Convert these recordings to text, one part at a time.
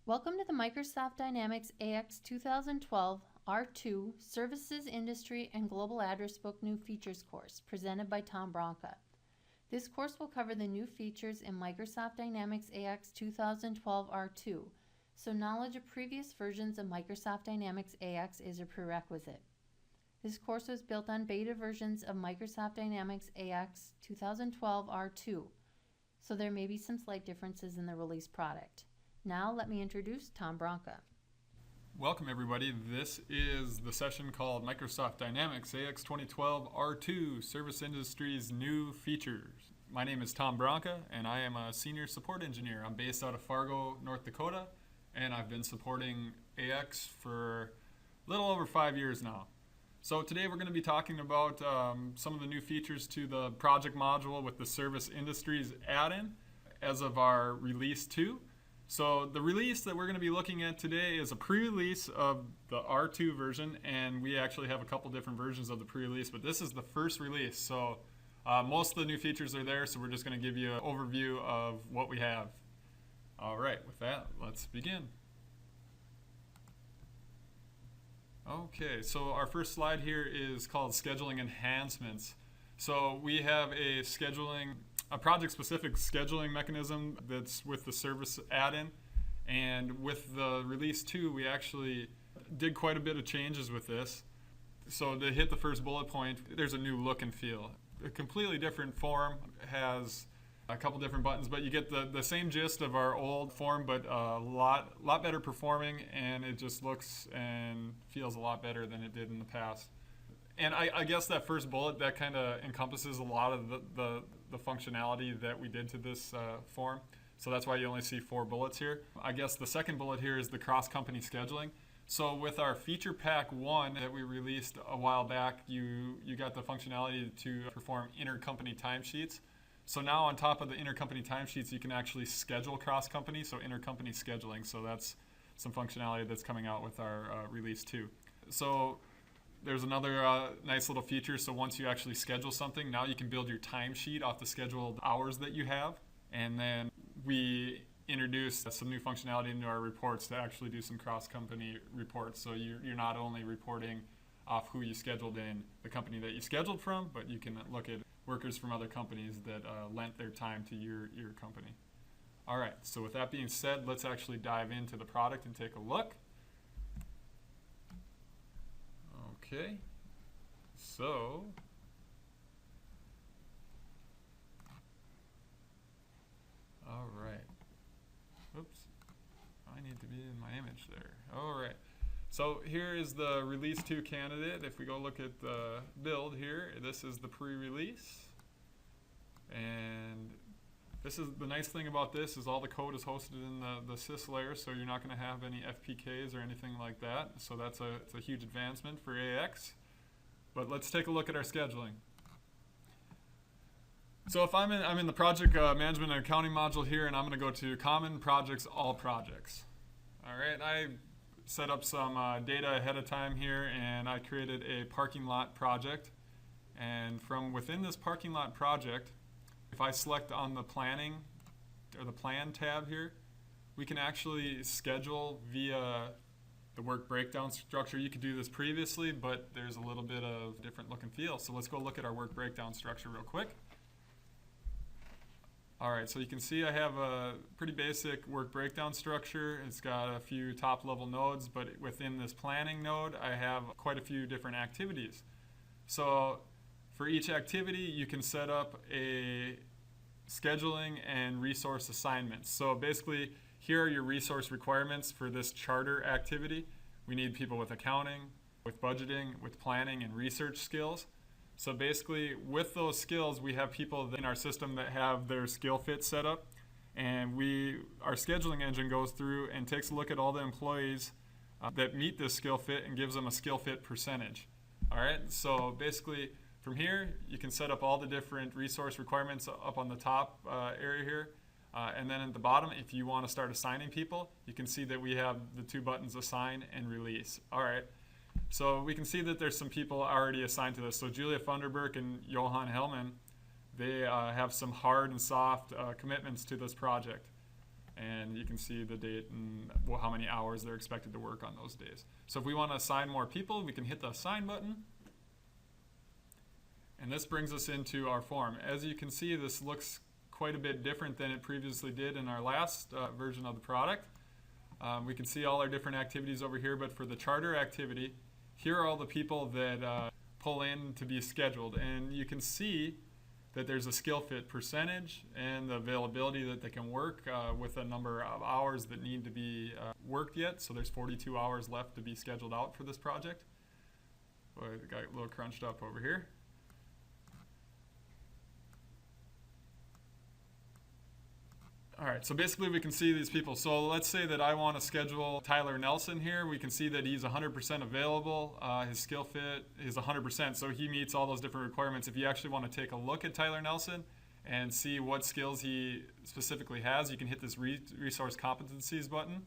Welcome to the Microsoft Dynamics AX 2012 R2 Services, Industry, and Global Address Book New Features course presented by Tom Bronca. This course will cover the new features in Microsoft Dynamics AX 2012 R2, so knowledge of previous versions of Microsoft Dynamics AX is a prerequisite. This course was built on beta versions of Microsoft Dynamics AX 2012 R2, so there may be some slight differences in the release product. Now let me introduce Tom Bronca. Welcome everybody. This is the session called Microsoft Dynamics AX 2012 R2 Service Industries New Features. My name is Tom Bronca and I am a Senior Support Engineer. I'm based out of Fargo, North Dakota, and I've been supporting AX for a little over 5 years now. So today we're going to be talking about some of the new features to the project module with the Service Industries add-in as of our release 2. So the release that we're going to be looking at today is a pre-release of the R2 version, and we actually have a couple different versions of the pre-release, but this is the first release. So most of the new features are there, so we're just going to give you an overview of what we have. All right, with that, let's begin. Okay, so our first slide here is called Scheduling Enhancements. So we have a project-specific scheduling mechanism that's with the service add-in, and with the release 2 we actually did quite a bit of changes with this. So to hit the first bullet point, there's a new look and feel. A completely different form, has a couple different buttons, but you get the same gist of our old form, but a lot better performing, and it just looks and feels a lot better than it did in the past. And I guess that first bullet, that kind of encompasses a lot of the functionality that we did to this form. So that's why you only see 4 bullets here. I guess the second bullet here is the cross-company scheduling. So with our feature pack 1 that we released a while back, you got the functionality to perform intercompany timesheets. So now on top of the intercompany timesheets, you can actually schedule cross-company, so intercompany scheduling. So that's some functionality that's coming out with our release 2. So there's another nice little feature. So once you actually schedule something, now you can build your timesheet off the scheduled hours that you have. And then we introduced some new functionality into our reports to actually do some cross-company reports. So you're not only reporting off who you scheduled in the company that you scheduled from, but you can look at workers from other companies that lent their time to your company. All right, so with that being said, let's actually dive into the product and take a look. Okay, so all right. Oops, I need to be in my image there. All right. So here is the release 2 candidate. If we go look at the build here, this is the pre-release. And this is the nice thing about this is all the code is hosted in the sys layer, so you're not going to have any FPKs or anything like that. So it's a huge advancement for AX. But let's take a look at our scheduling. So if I'm in the project management and accounting module here, and I'm going to go to Common Projects, All Projects. All right, I set up some data ahead of time here, and I created a parking lot project. And from within this parking lot project, if I select on the planning or the plan tab here, we can actually schedule via the work breakdown structure. You could do this previously, but there's a little bit of different look and feel. So let's go look at our work breakdown structure real quick. All right, so you can see I have a pretty basic work breakdown structure. It's got a few top-level nodes, but within this planning node, I have quite a few different activities. So for each activity, you can set up a scheduling and resource assignments. So basically, here are your resource requirements for this charter activity. We need people with accounting, with budgeting, with planning, and research skills. So basically, with those skills, we have people in our system that have their skill fit set up, and our scheduling engine goes through and takes a look at all the employees that meet this skill fit and gives them a skill fit percentage. All right, so basically, from here, you can set up all the different resource requirements up on the top area here. And then at the bottom, if you want to start assigning people, you can see that we have the 2 buttons, Assign and Release. All right, so we can see that there's some people already assigned to this. So Julia Funderburk and Johan Hellman, they have some hard and soft commitments to this project. And you can see the date and how many hours they're expected to work on those days. So if we want to assign more people, we can hit the assign button. And this brings us into our form. As you can see, this looks quite a bit different than it previously did in our last version of the product. We can see all our different activities over here, but for the charter activity, here are all the people that pull in to be scheduled. And you can see that there's a skill fit percentage and the availability that they can work with a number of hours that need to be worked yet. So there's 42 hours left to be scheduled out for this project. Boy, I got a little crunched up over here. All right, so basically we can see these people. So let's say that I want to schedule Tyler Nelson here. We can see that he's 100% available. His skill fit is 100%, so he meets all those different requirements. If you actually want to take a look at Tyler Nelson and see what skills he specifically has, you can hit this resource competencies button.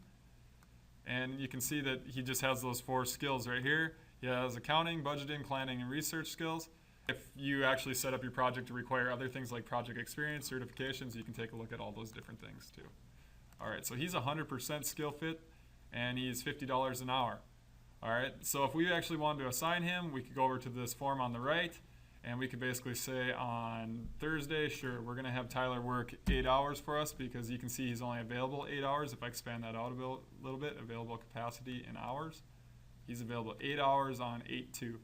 And you can see that he just has those 4 skills right here. He has accounting, budgeting, planning, and research skills. If you actually set up your project to require other things like project experience, certifications, you can take a look at all those different things too. All right, so he's 100% skill fit, and he's $50 an hour. All right, so if we actually wanted to assign him, we could go over to this form on the right, and we could basically say on Thursday, sure, we're gonna have Tyler work 8 hours for us, because you can see he's only available 8 hours. If I expand that out a little bit, available capacity in hours, he's available 8 hours on 8/2.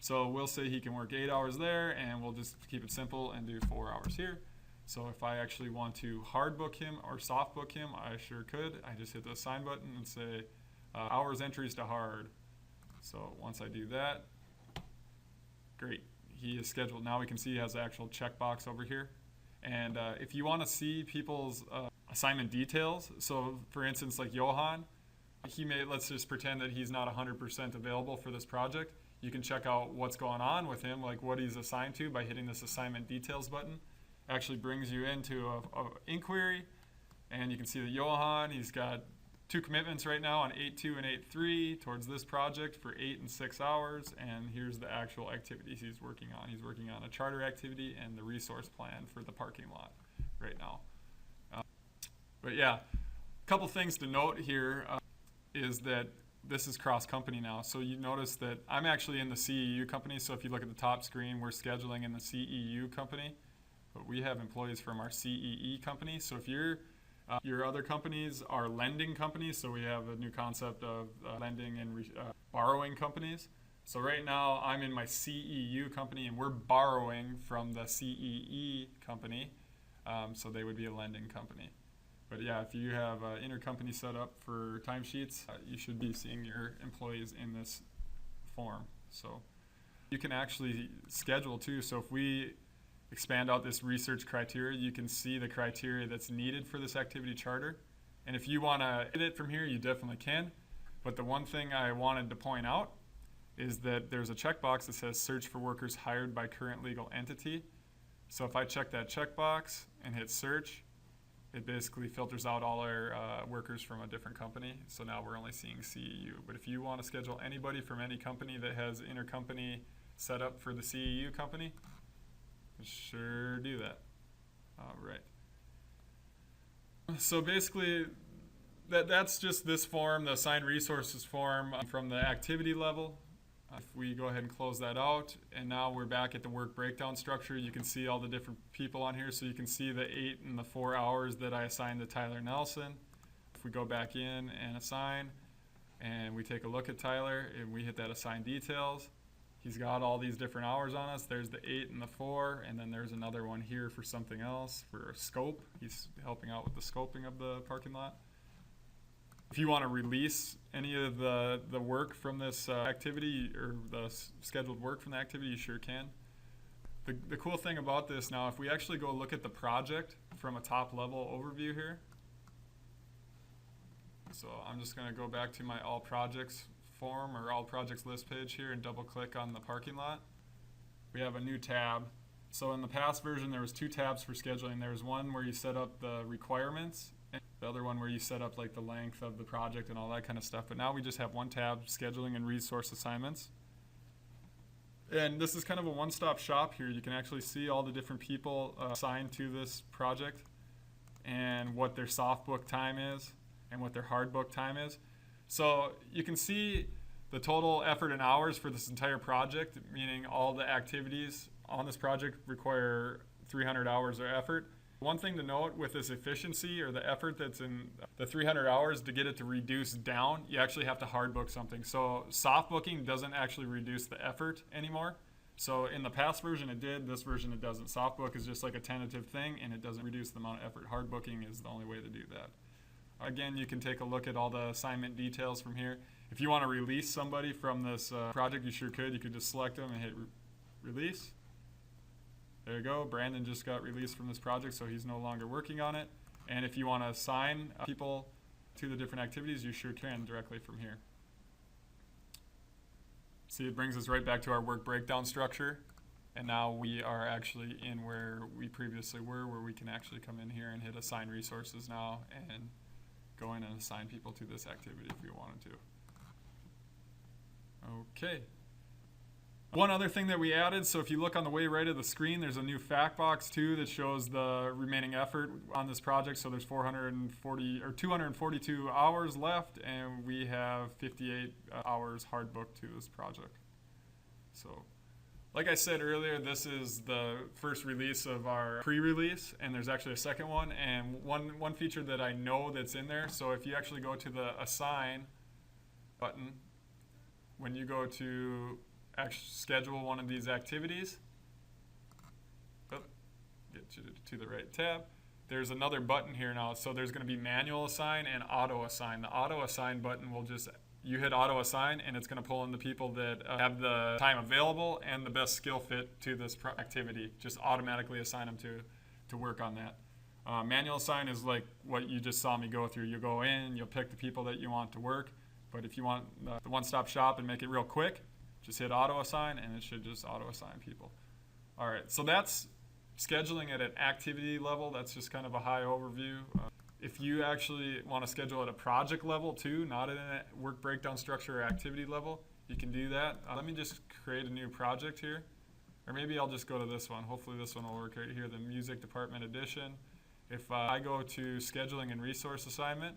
So we'll say he can work 8 hours there, and we'll just keep it simple and do 4 hours here. So if I actually want to hard book him or soft book him, I sure could. I just hit the assign button and say hours entries to hard. So once I do that, great, he is scheduled. Now we can see he has the actual checkbox over here. And if you want to see people's assignment details, so for instance, like Johan, let's just pretend that he's not 100% available for this project. You can check out what's going on with him, like what he's assigned to, by hitting this assignment details button. Actually brings you into a inquiry, and you can see that Johan, he's got 2 commitments right now on 8/2 and 8/3 towards this project for 8 and 6 hours, and here's the actual activities he's working on. He's working on a charter activity and the resource plan for the parking lot right now. But yeah, a couple things to note here is that this is cross-company now. So you notice that I'm actually in the CEU company. So if you look at the top screen, we're scheduling in the CEU company, but we have employees from our CEE company. So if your other companies are lending companies, so we have a new concept of lending and borrowing companies. So right now I'm in my CEU company, and we're borrowing from the CEE company. So they would be a lending company. But yeah, if you have intercompany set up for timesheets, you should be seeing your employees in this form. So you can actually schedule too. So if we expand out this research criteria, you can see the criteria that's needed for this activity charter. And if you want to edit from here, you definitely can. But the one thing I wanted to point out is that there's a checkbox that says search for workers hired by current legal entity. So if I check that checkbox and hit search, it basically filters out all our workers from a different company. So now we're only seeing CEU. But if you want to schedule anybody from any company that has intercompany set up for the CEU company, sure do that. All right. So basically, that's just this form, the assigned resources form from the activity level. If we go ahead and close that out, and now we're back at the work breakdown structure, you can see all the different people on here. So you can see the 8 and the 4 hours that I assigned to Tyler Nelson. If we go back in and assign, and we take a look at Tyler, and we hit that assign details, he's got all these different hours on us. There's the 8 and the 4, and then there's another one here for something else, for a scope. He's helping out with the scoping of the parking lot. If you want to release any of the work from this activity, or the scheduled work from the activity, you sure can. The cool thing about this now, if we actually go look at the project from a top level overview here. So I'm just going to go back to my all projects form, or all projects list page here, and double click on the parking lot. We have a new tab. So in the past version, there was 2 tabs for scheduling. There was one where you set up the requirements, the other one where you set up like the length of the project and all that kind of stuff. But now we just have one tab, scheduling and resource assignments. And this is kind of a one-stop shop here. You can actually see all the different people assigned to this project. and what their soft book time is and what their hard book time is. So you can see the total effort in hours for this entire project, meaning all the activities on this project require 300 hours of effort. One thing to note with this efficiency or the effort that's in the 300 hours, to get it to reduce down, you actually have to hard book something. So soft booking doesn't actually reduce the effort anymore. So in the past version it did, this version it doesn't. Soft book is just like a tentative thing and it doesn't reduce the amount of effort. Hard booking is the only way to do that. Again, you can take a look at all the assignment details from here. If you want to release somebody from this project, you sure could. You could just select them and hit release. There you go. Brandon just got released from this project, so he's no longer working on it. And if you want to assign people to the different activities, you sure can directly from here. See, it brings us right back to our work breakdown structure. And now we are actually in where we previously were, where we can actually come in here and hit assign resources now and go in and assign people to this activity if we wanted to. Okay. One other thing that we added, so if you look on the way right of the screen, there's a new fact box too that shows the remaining effort on this project. So there's 242 hours left, and we have 58 hours hard booked to this project. So, like I said earlier, this is the first release of our pre-release, and there's actually a second one. And one feature that I know that's in there. So if you actually go to the assign button, when you go to schedule one of these activities, get you to the right tab, there's another button here now. So there's going to be manual assign and auto assign. The auto assign button will just, you hit auto assign and it's going to pull in the people that have the time available and the best skill fit to this activity. Just automatically assign them to work on that. Manual assign is like what you just saw me go through. You go in, you'll pick the people that you want to work. But if you want the one-stop shop and make it real quick, just hit auto assign and it should just auto assign people. All right, so that's scheduling at an activity level. That's just kind of a high overview. If you actually want to schedule at a project level too, not at a work breakdown structure or activity level, you can do that. Let me just create a new project here. Or maybe I'll just go to this one. Hopefully this one will work right here, the music department edition. If I go to scheduling and resource assignment,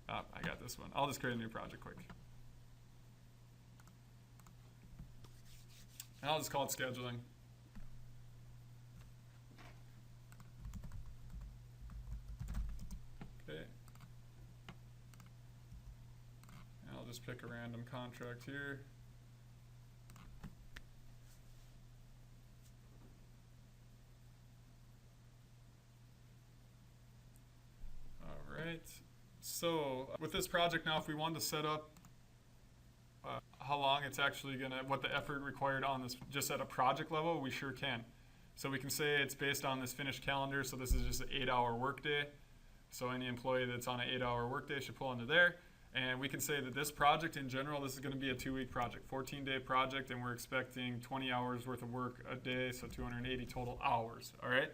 I got this one. I'll just create a new project quick. And I'll just call it scheduling. Okay. And I'll just pick a random contract here. All right. So with this project now, if we wanted to set up how long it's actually what the effort required on this, just at a project level, we sure can. So we can say it's based on this finished calendar. So this is just an 8-hour workday. So any employee that's on an 8-hour workday should pull into there. And we can say that this project in general, this is going to be a 2-week project, 14-day project, and we're expecting 20 hours worth of work a day, so 280 total hours. All right.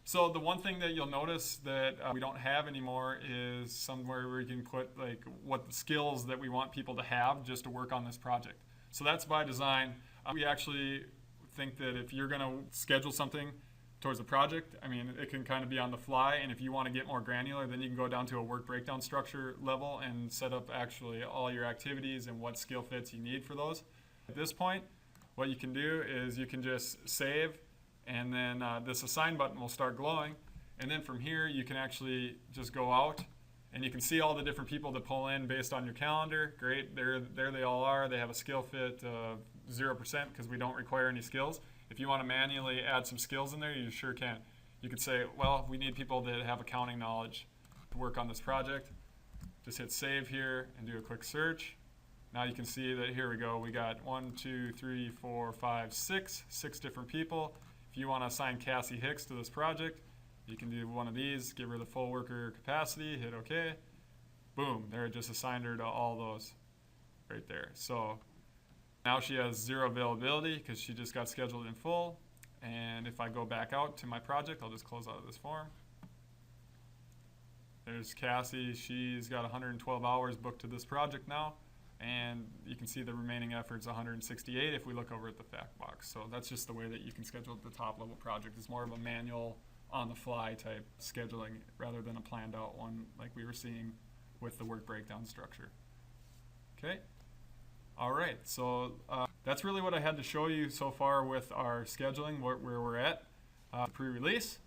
So the one thing that you'll notice that we don't have anymore is somewhere where you can put like what the skills that we want people to have just to work on this project. So that's by design. We actually think that if you're going to schedule something towards a project, I mean, it can kind of be on the fly. And if you want to get more granular, then you can go down to a work breakdown structure level and set up actually all your activities and what skill fits you need for those. At this point, what you can do is you can just save, and then this assign button will start glowing. And then from here, you can actually just go out and you can see all the different people that pull in based on your calendar. Great, there they all are. They have a skill fit of 0% because we don't require any skills. If you want to manually add some skills in there, you sure can. You could say, well, we need people that have accounting knowledge to work on this project. Just hit save here and do a quick search. Now you can see that here we go. We got 6 different people. If you want to assign Cassie Hicks to this project, you can do one of these, give her the full worker capacity, hit OK. Boom, there it just assigned her to all those right there. So now she has 0 availability because she just got scheduled in full. And if I go back out to my project, I'll just close out of this form. There's Cassie. She's got 112 hours booked to this project now. And you can see the remaining effort's 168 if we look over at the fact box. So that's just the way that you can schedule the top level project. It's more of a manual on the fly type scheduling rather than a planned out one like we were seeing with the work breakdown structure. Okay. All right. So that's really what I had to show you so far with our scheduling, where we're at pre-release.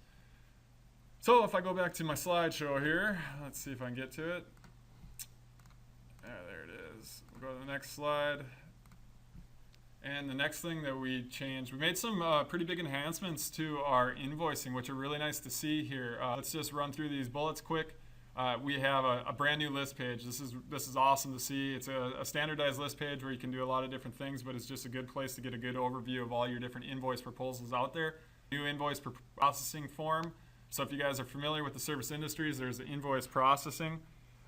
So if I go back to my slideshow here, let's see if I can get to it. There it is. We'll go to the next slide. And the next thing that we changed, we made some pretty big enhancements to our invoicing, which are really nice to see here. Let's just run through these bullets quick. We have a brand new list page. This is awesome to see. It's a standardized list page where you can do a lot of different things, but it's just a good place to get a good overview of all your different invoice proposals out there. New invoice processing form. So if you guys are familiar with the service industries, there's an invoice processing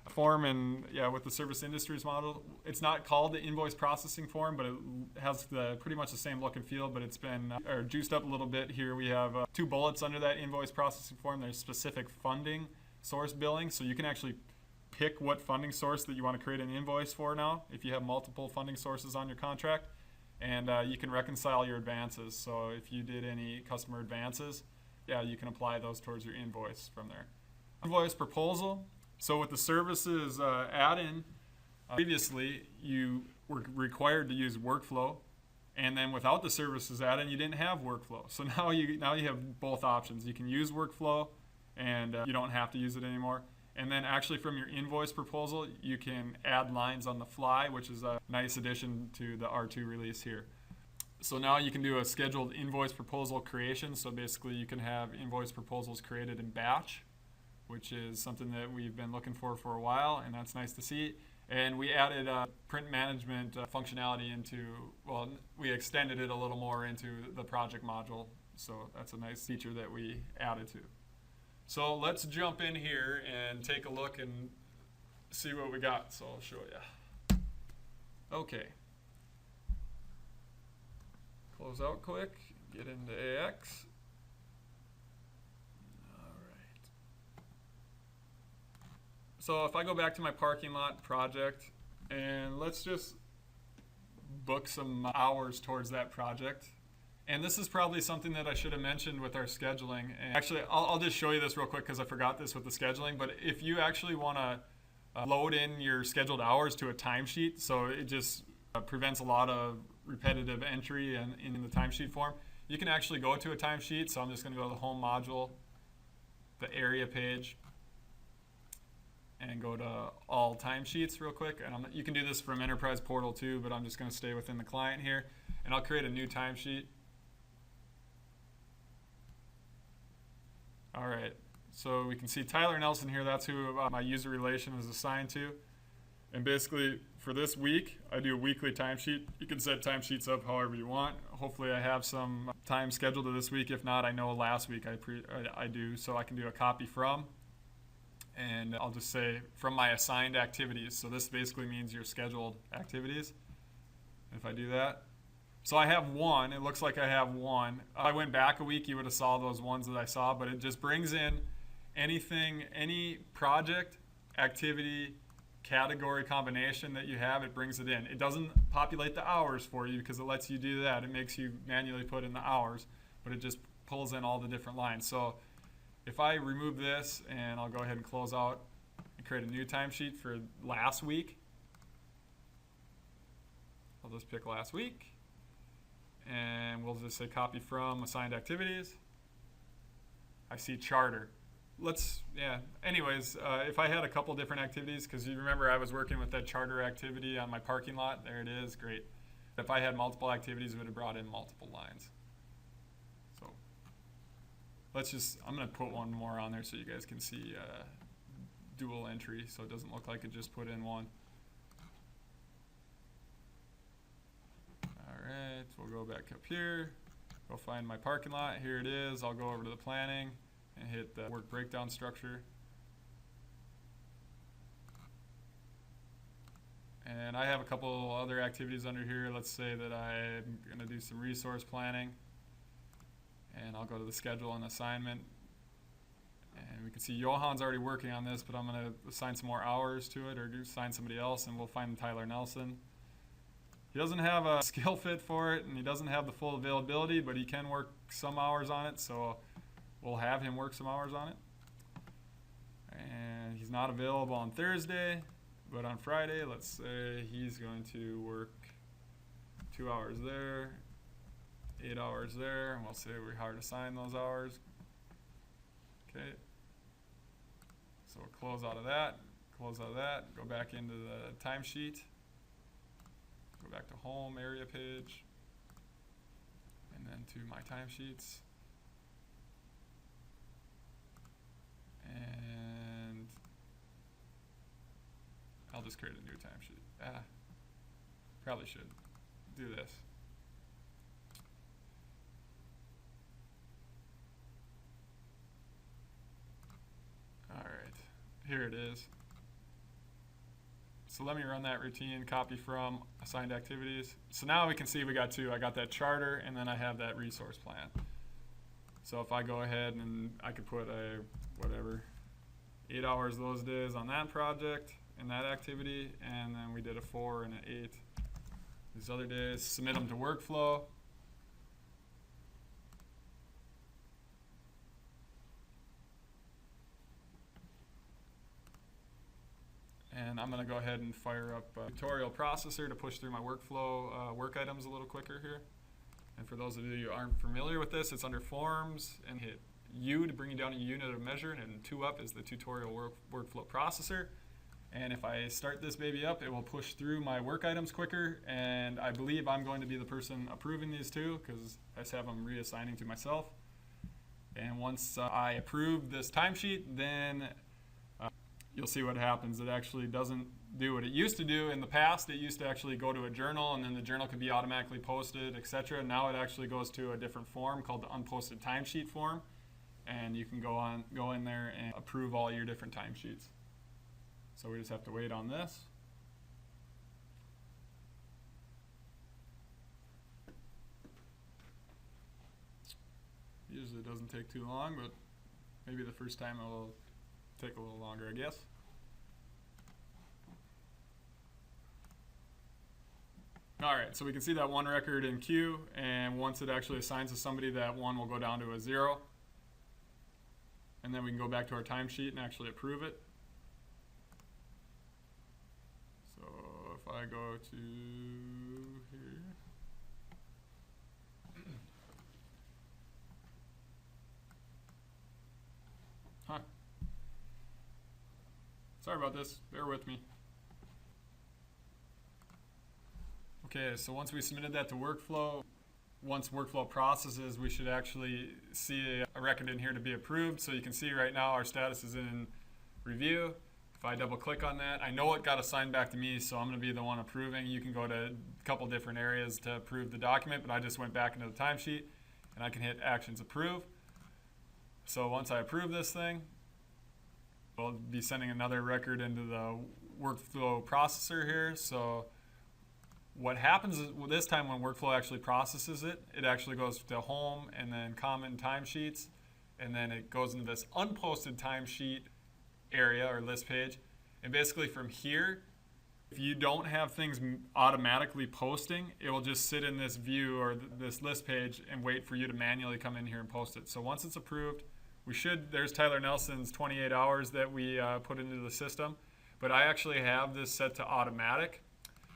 form, and yeah, with the service industries model, it's not called the invoice processing form, but it has pretty much the same look and feel, but it's been juiced up a little bit here. We have 2 bullets under that invoice processing form. There's specific funding source billing, so you can actually pick what funding source that you want to create an invoice for now if you have multiple funding sources on your contract, and you can reconcile your advances. So if you did any customer advances, yeah, you can apply those towards your invoice from there. Invoice proposal. So with the services add-in, previously you were required to use workflow, and then without the services add-in, you didn't have workflow. So now you have both options. You can use workflow, and you don't have to use it anymore. And then actually from your invoice proposal, you can add lines on the fly, which is a nice addition to the R2 release here. So now you can do a scheduled invoice proposal creation. So basically you can have invoice proposals created in batch, which is something that we've been looking for a while, and that's nice to see. And we added print management functionality we extended it a little more into the project module. So that's a nice feature that we added to. So let's jump in here and take a look and see what we got. So I'll show you. Okay. Close out quick, get into AX. All right. So if I go back to my parking lot project, and let's just book some hours towards that project. And this is probably something that I should have mentioned with our scheduling. And actually, I'll just show you this real quick because I forgot this with the scheduling. But if you actually want to load in your scheduled hours to a timesheet, so it just prevents a lot of repetitive entry in the timesheet form, you can actually go to a timesheet. So I'm just going to go to the home module, the area page, and go to all timesheets real quick. And you can do this from Enterprise Portal too, but I'm just going to stay within the client here. And I'll create a new timesheet. All right, so we can see Tyler Nelson here. That's who my user relation is assigned to. And basically, for this week, I do a weekly timesheet. You can set timesheets up however you want. Hopefully, I have some time scheduled to this week. If not, I know last week I do, so I can do a copy from. And I'll just say from my assigned activities. So this basically means your scheduled activities. If I do that. So I have one. It looks like I have one. If I went back a week, you would have saw those ones that I saw, but it just brings in anything, any project, activity, category combination that you have, it brings it in. It doesn't populate the hours for you because it lets you do that. It makes you manually put in the hours, but it just pulls in all the different lines. So if I remove this, and I'll go ahead and close out and create a new timesheet for last week. I'll just pick last week. And we'll just say copy from assigned activities. I see charter. Anyways, if I had a couple different activities, because you remember I was working with that charter activity on my parking lot, there it is, great. If I had multiple activities, it would have brought in multiple lines. So I'm going to put one more on there so you guys can see dual entry, so it doesn't look like it just put in one. Alright, we'll go back up here, go find my parking lot. Here it is. I'll go over to the planning and hit the work breakdown structure. And I have a couple other activities under here. Let's say that I'm going to do some resource planning. And I'll go to the schedule and assignment. And we can see Johan's already working on this, but I'm going to assign some more hours to it, or assign somebody else, and we'll find Tyler Nelson. He doesn't have a skill fit for it, and he doesn't have the full availability, but he can work some hours on it, so we'll have him work some hours on it. And he's not available on Thursday, but on Friday, let's say he's going to work 2 hours there, 8 hours there, and we'll say we hard assign those hours. Okay. So we'll close out of that, go back into the timesheet, go back to home area page, and then to my timesheets. And I'll just create a new timesheet. Probably should do this. All right, here it is. So let me run that routine, copy from assigned activities. So now we can see we got two. I got that charter, and then I have that resource plan. So if I go ahead and I could put a, whatever, 8 hours those days on that project and that activity, and then we did a 4 and an 8 these other days, submit them to workflow. And I'm going to go ahead and fire up a tutorial processor to push through my workflow work items a little quicker here. And for those of you who aren't familiar with this, it's under Forms, and hit U to bring you down a unit of measure, and 2 up is the tutorial workflow processor. And if I start this baby up, it will push through my work items quicker, and I believe I'm going to be the person approving these two because I just have them reassigning to myself. And once I approve this timesheet, then you'll see what happens. It actually doesn't do what it used to do. In the past, it used to actually go to a journal, and then the journal could be automatically posted, etc. Now it actually goes to a different form called the unposted timesheet form, and you can go in there and approve all your different timesheets. So we just have to wait on this. Usually it doesn't take too long, but maybe the first time it will take a little longer, I guess. All right, so we can see that one record in queue, and once it actually assigns to somebody, that one will go down to a 0. And then we can go back to our timesheet and actually approve it. So if I go to here, sorry about this, bear with me. Okay, so once we submitted that to workflow, once workflow processes, we should actually see a record in here to be approved. So you can see right now our status is in review. If I double click on that, I know it got assigned back to me, so I'm going to be the one approving. You can go to a couple different areas to approve the document, but I just went back into the timesheet and I can hit Actions Approve. So once I approve this thing, we'll be sending another record into the workflow processor here. So what happens is this time when workflow actually processes it, it actually goes to home and then common timesheets, and then it goes into this unposted timesheet area or list page. And basically from here, if you don't have things automatically posting, it will just sit in this view or this list page and wait for you to manually come in here and post it. So once it's approved, there's Tyler Nelson's 28 hours that we put into the system, but I actually have this set to automatic.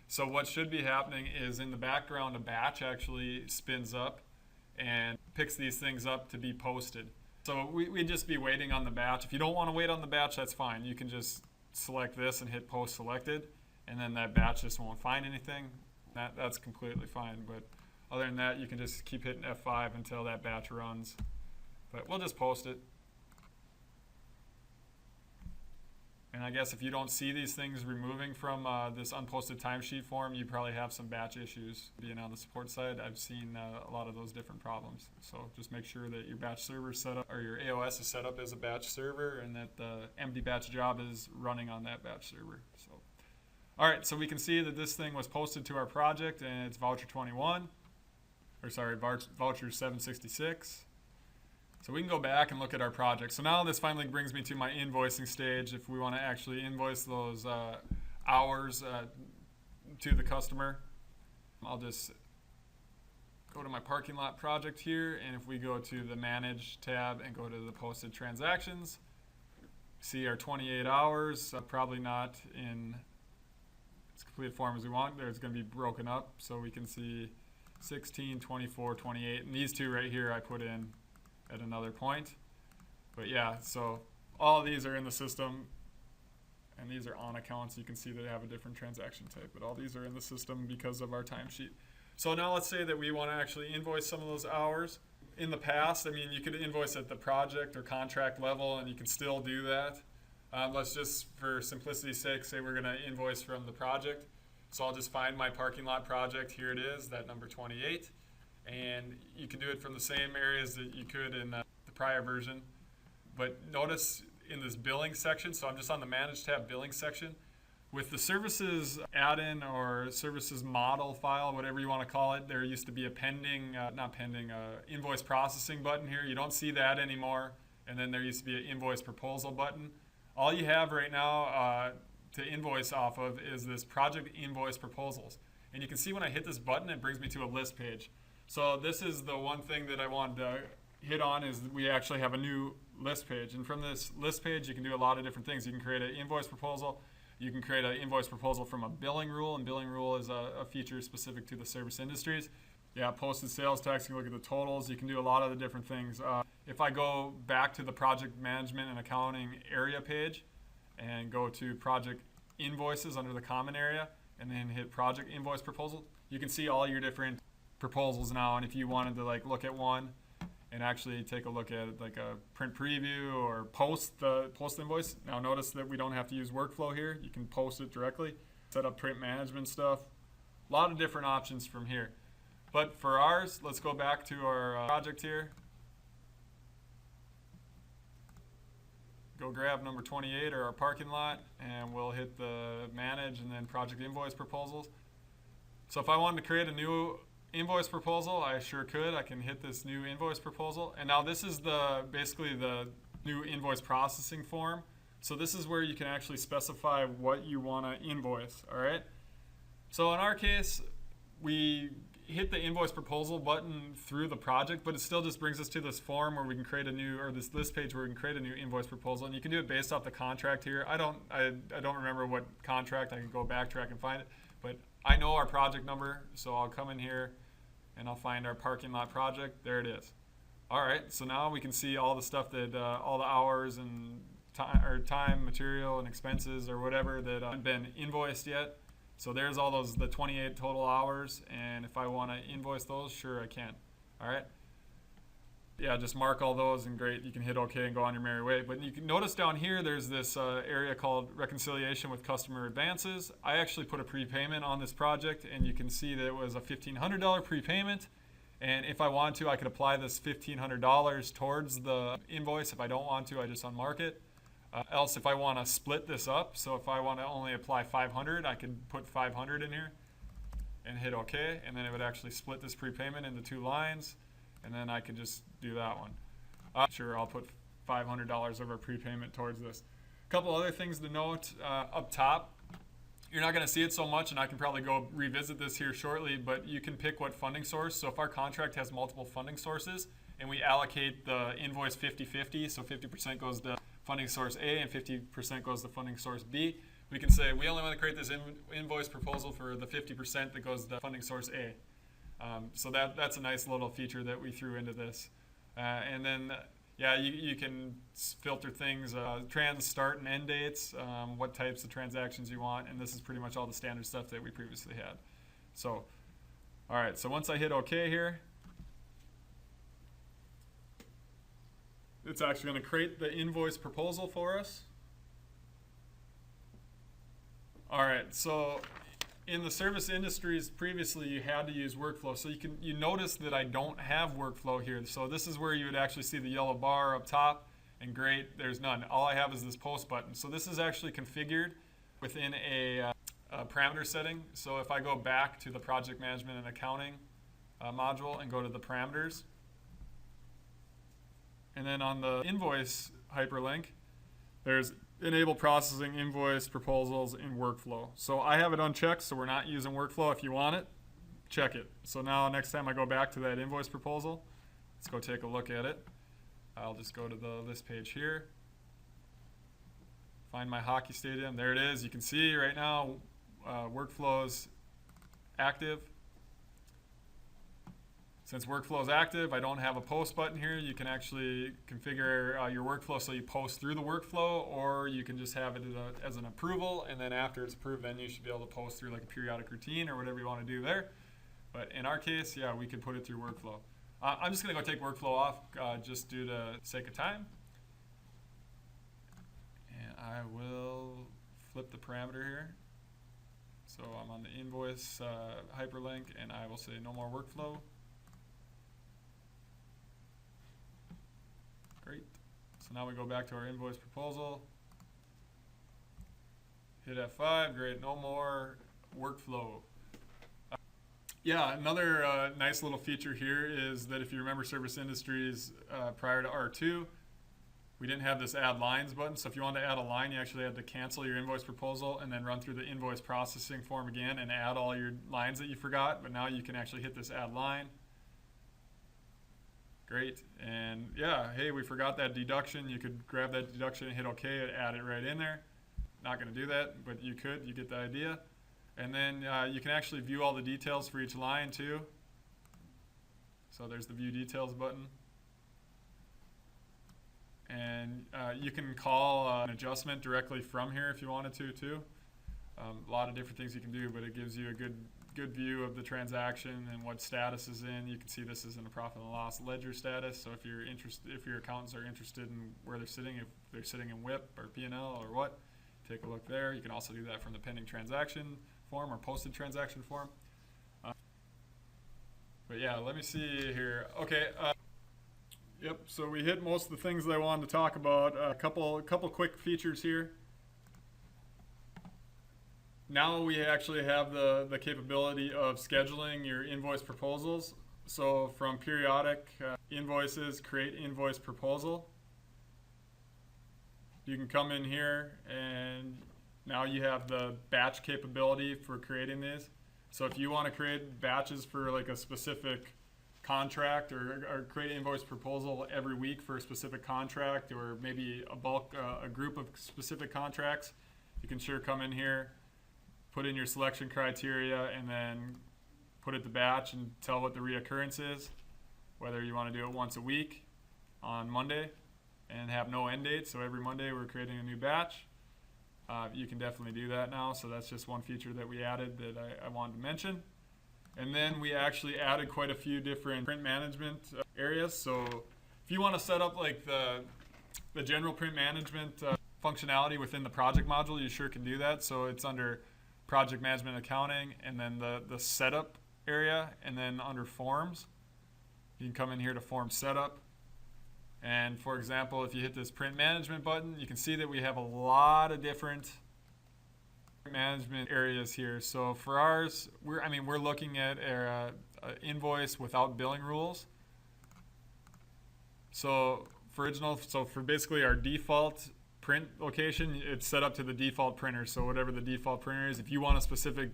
So what should be happening is in the background, a batch actually spins up and picks these things up to be posted. So we'd just be waiting on the batch. If you don't want to wait on the batch, that's fine. You can just select this and hit post selected, and then that batch just won't find anything. That's completely fine. But other than that, you can just keep hitting F5 until that batch runs. But we'll just post it. And I guess if you don't see these things removing from this unposted timesheet form, you probably have some batch issues. Being on the support side, I've seen a lot of those different problems. So just make sure that your batch server is set up, or your AOS is set up as a batch server, and that the empty batch job is running on that batch server. So, all right, so we can see that this thing was posted to our project, and it's voucher 21, or sorry, voucher 766. So we can go back and look at our project. So now this finally brings me to my invoicing stage. If we want to actually invoice those hours to the customer, I'll just go to my parking lot project here, and if we go to the Manage tab and go to the posted transactions, see our 28 hours, probably not in its completed form as we want. There's going to be broken up, so we can see 16, 24, 28, and these two right here I put in at another point. But yeah, so all of these are in the system, and these are on accounts. You can see they have a different transaction type, but all these are in the system because of our timesheet. So now let's say that we want to actually invoice some of those hours. In the past, I mean, you could invoice at the project or contract level, and you can still do that. Let's just, for simplicity's sake, say we're going to invoice from the project. So I'll just find my parking lot project. Here it is, that number 28. And you can do it from the same areas that you could in the prior version. But notice in this billing section, so I'm just on the Manage tab, billing section. With the services add-in or services model file, whatever you want to call it, there used to be a invoice processing button here. You don't see that anymore. And then there used to be an invoice proposal button. All you have right now to invoice off of is this project invoice proposals. And you can see when I hit this button, it brings me to a list page. So this is the one thing that I wanted to hit on, is that we actually have a new list page. And from this list page, you can do a lot of different things. You can create an invoice proposal. You can create an invoice proposal from a billing rule, and billing rule is a feature specific to the service industries. Yeah, posted sales tax, you can look at the totals. You can do a lot of the different things. If I go back to the project management and accounting area page and go to project invoices under the common area and then hit project invoice proposal, you can see all your different proposals now. And if you wanted to like look at one and actually take a look at like a print preview or post the invoice. Now notice that we don't have to use workflow here. You can post it directly, set up print management stuff. A lot of different options from here. But for ours, let's go back to our project here. Go grab number 28 or our parking lot, and we'll hit the manage and then project invoice proposals. So if I wanted to create a new invoice proposal, I sure could. I can hit this new invoice proposal. And now this is basically the new invoice processing form. So this is where you can actually specify what you want to invoice, all right? So in our case, we hit the invoice proposal button through the project, but it still just brings us to this form where we can create a new, or this list page where we can create a new invoice proposal. And you can do it based off the contract here. I don't remember what contract. I can go backtrack and find it, but I know our project number, so I'll come in here and I'll find our parking lot project. There it is. All right, so now we can see all the stuff that, all the hours and time, material, and expenses or whatever that haven't been invoiced yet. So there's all those, the 28 total hours, and if I want to invoice those, sure I can. All right. Yeah, just mark all those, and great, you can hit OK and go on your merry way. But you can notice down here, there's this area called reconciliation with customer advances. I actually put a prepayment on this project, and you can see that it was a $1,500 prepayment. And if I want to, I could apply this $1,500 towards the invoice. If I don't want to, I just unmark it. Else, if I want to split this up, so if I want to only apply 500, I could put 500 in here and hit OK, and then it would actually split this prepayment into two lines, and then I could just do that one. Sure, I'll put $500 of our prepayment towards this. A couple other things to note up top. You're not going to see it so much, and I can probably go revisit this here shortly, but you can pick what funding source. So if our contract has multiple funding sources, and we allocate the invoice 50-50, so 50% goes to funding source A and 50% goes to funding source B, we can say we only want to create this invoice proposal for the 50% that goes to funding source A. So that's a nice little feature that we threw into this. And then, yeah, you can filter things, start and end dates, what types of transactions you want, and this is pretty much all the standard stuff that we previously had. So, all right, so once I hit OK here, it's actually going to create the invoice proposal for us. All right, so in the service industries previously you had to use workflow. So you notice that I don't have workflow here. So this is where you would actually see the yellow bar up top, and great, there's none. All I have is this post button. So this is actually configured within a parameter setting. So if I go back to the project management and accounting module and go to the parameters, and then on the invoice hyperlink, there's enable processing invoice proposals in workflow. So I have it unchecked, so we're not using workflow. If you want it, check it. So now next time I go back to that invoice proposal, let's go take a look at it. I'll just go to the list page here. Find my hockey stadium. There it is. You can see right now workflow's active. Since workflow is active, I don't have a post button here. You can actually configure your workflow so you post through the workflow, or you can just have it as an approval, and then after it's approved, then you should be able to post through like a periodic routine or whatever you want to do there. But in our case, yeah, we could put it through workflow. I'm just going to go take workflow off just due to sake of time. And I will flip the parameter here. So I'm on the invoice hyperlink, and I will say no more workflow. Great. So now we go back to our invoice proposal. Hit F5. Great. No more workflow. Yeah, another nice little feature here is that if you remember Service Industries prior to R2, we didn't have this add lines button. So if you wanted to add a line, you actually had to cancel your invoice proposal and then run through the invoice processing form again and add all your lines that you forgot. But now you can actually hit this add line. Great. And yeah, hey, we forgot that deduction. You could grab that deduction and hit OK and add it right in there. Not going to do that, but you could. You get the idea. And then you can actually view all the details for each line too. So there's the view details button. And you can call an adjustment directly from here if you wanted to too. A lot of different things you can do, but it gives you a good view of the transaction and what status is in. You can see this is in a profit and loss ledger status. So if your accountants are interested in where they're sitting, if they're sitting in WIP or P&L or what, take a look there. You can also do that from the pending transaction form or posted transaction form. But yeah, let me see here. Okay. Yep. So we hit most of the things that I wanted to talk about. A couple quick features here. Now we actually have the capability of scheduling your invoice proposals. So from periodic invoices, create invoice proposal. You can come in here and now you have the batch capability for creating these. So if you want to create batches for like a specific contract or create an invoice proposal every week for a specific contract or maybe a group of specific contracts, you can sure come in here, put in your selection criteria, and then put it to batch and tell what the reoccurrence is, whether you want to do it once a week on Monday and have no end date. So every Monday we're creating a new batch. You can definitely do that now. So that's just one feature that we added that I wanted to mention. And then we actually added quite a few different print management areas. So if you want to set up like the general print management functionality within the project module, you sure can do that. So it's under project management accounting and then the setup area, and then under forms, you can come in here to form setup. And for example, if you hit this print management button, you can see that we have a lot of different management areas here. So for ours, we're looking at an invoice without billing rules. So for basically our default print location, it's set up to the default printer. So whatever the default printer is, if you want a specific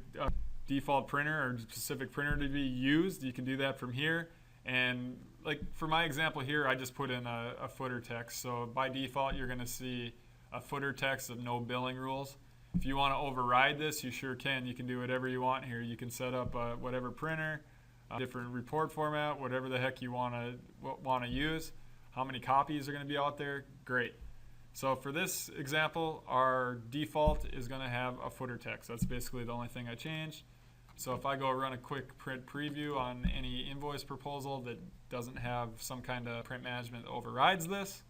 default printer or specific printer to be used, you can do that from here. And like for my example here, I just put in a footer text. So by default, you're going to see a footer text of no billing rules. If you want to override this, you sure can. You can do whatever you want here. You can set up whatever printer, different report format, whatever the heck you want to use. How many copies are going to be out there? Great. So for this example, our default is going to have a footer text. That's basically the only thing I changed. So if I go run a quick print preview on any invoice proposal that doesn't have some kind of print management that overrides this,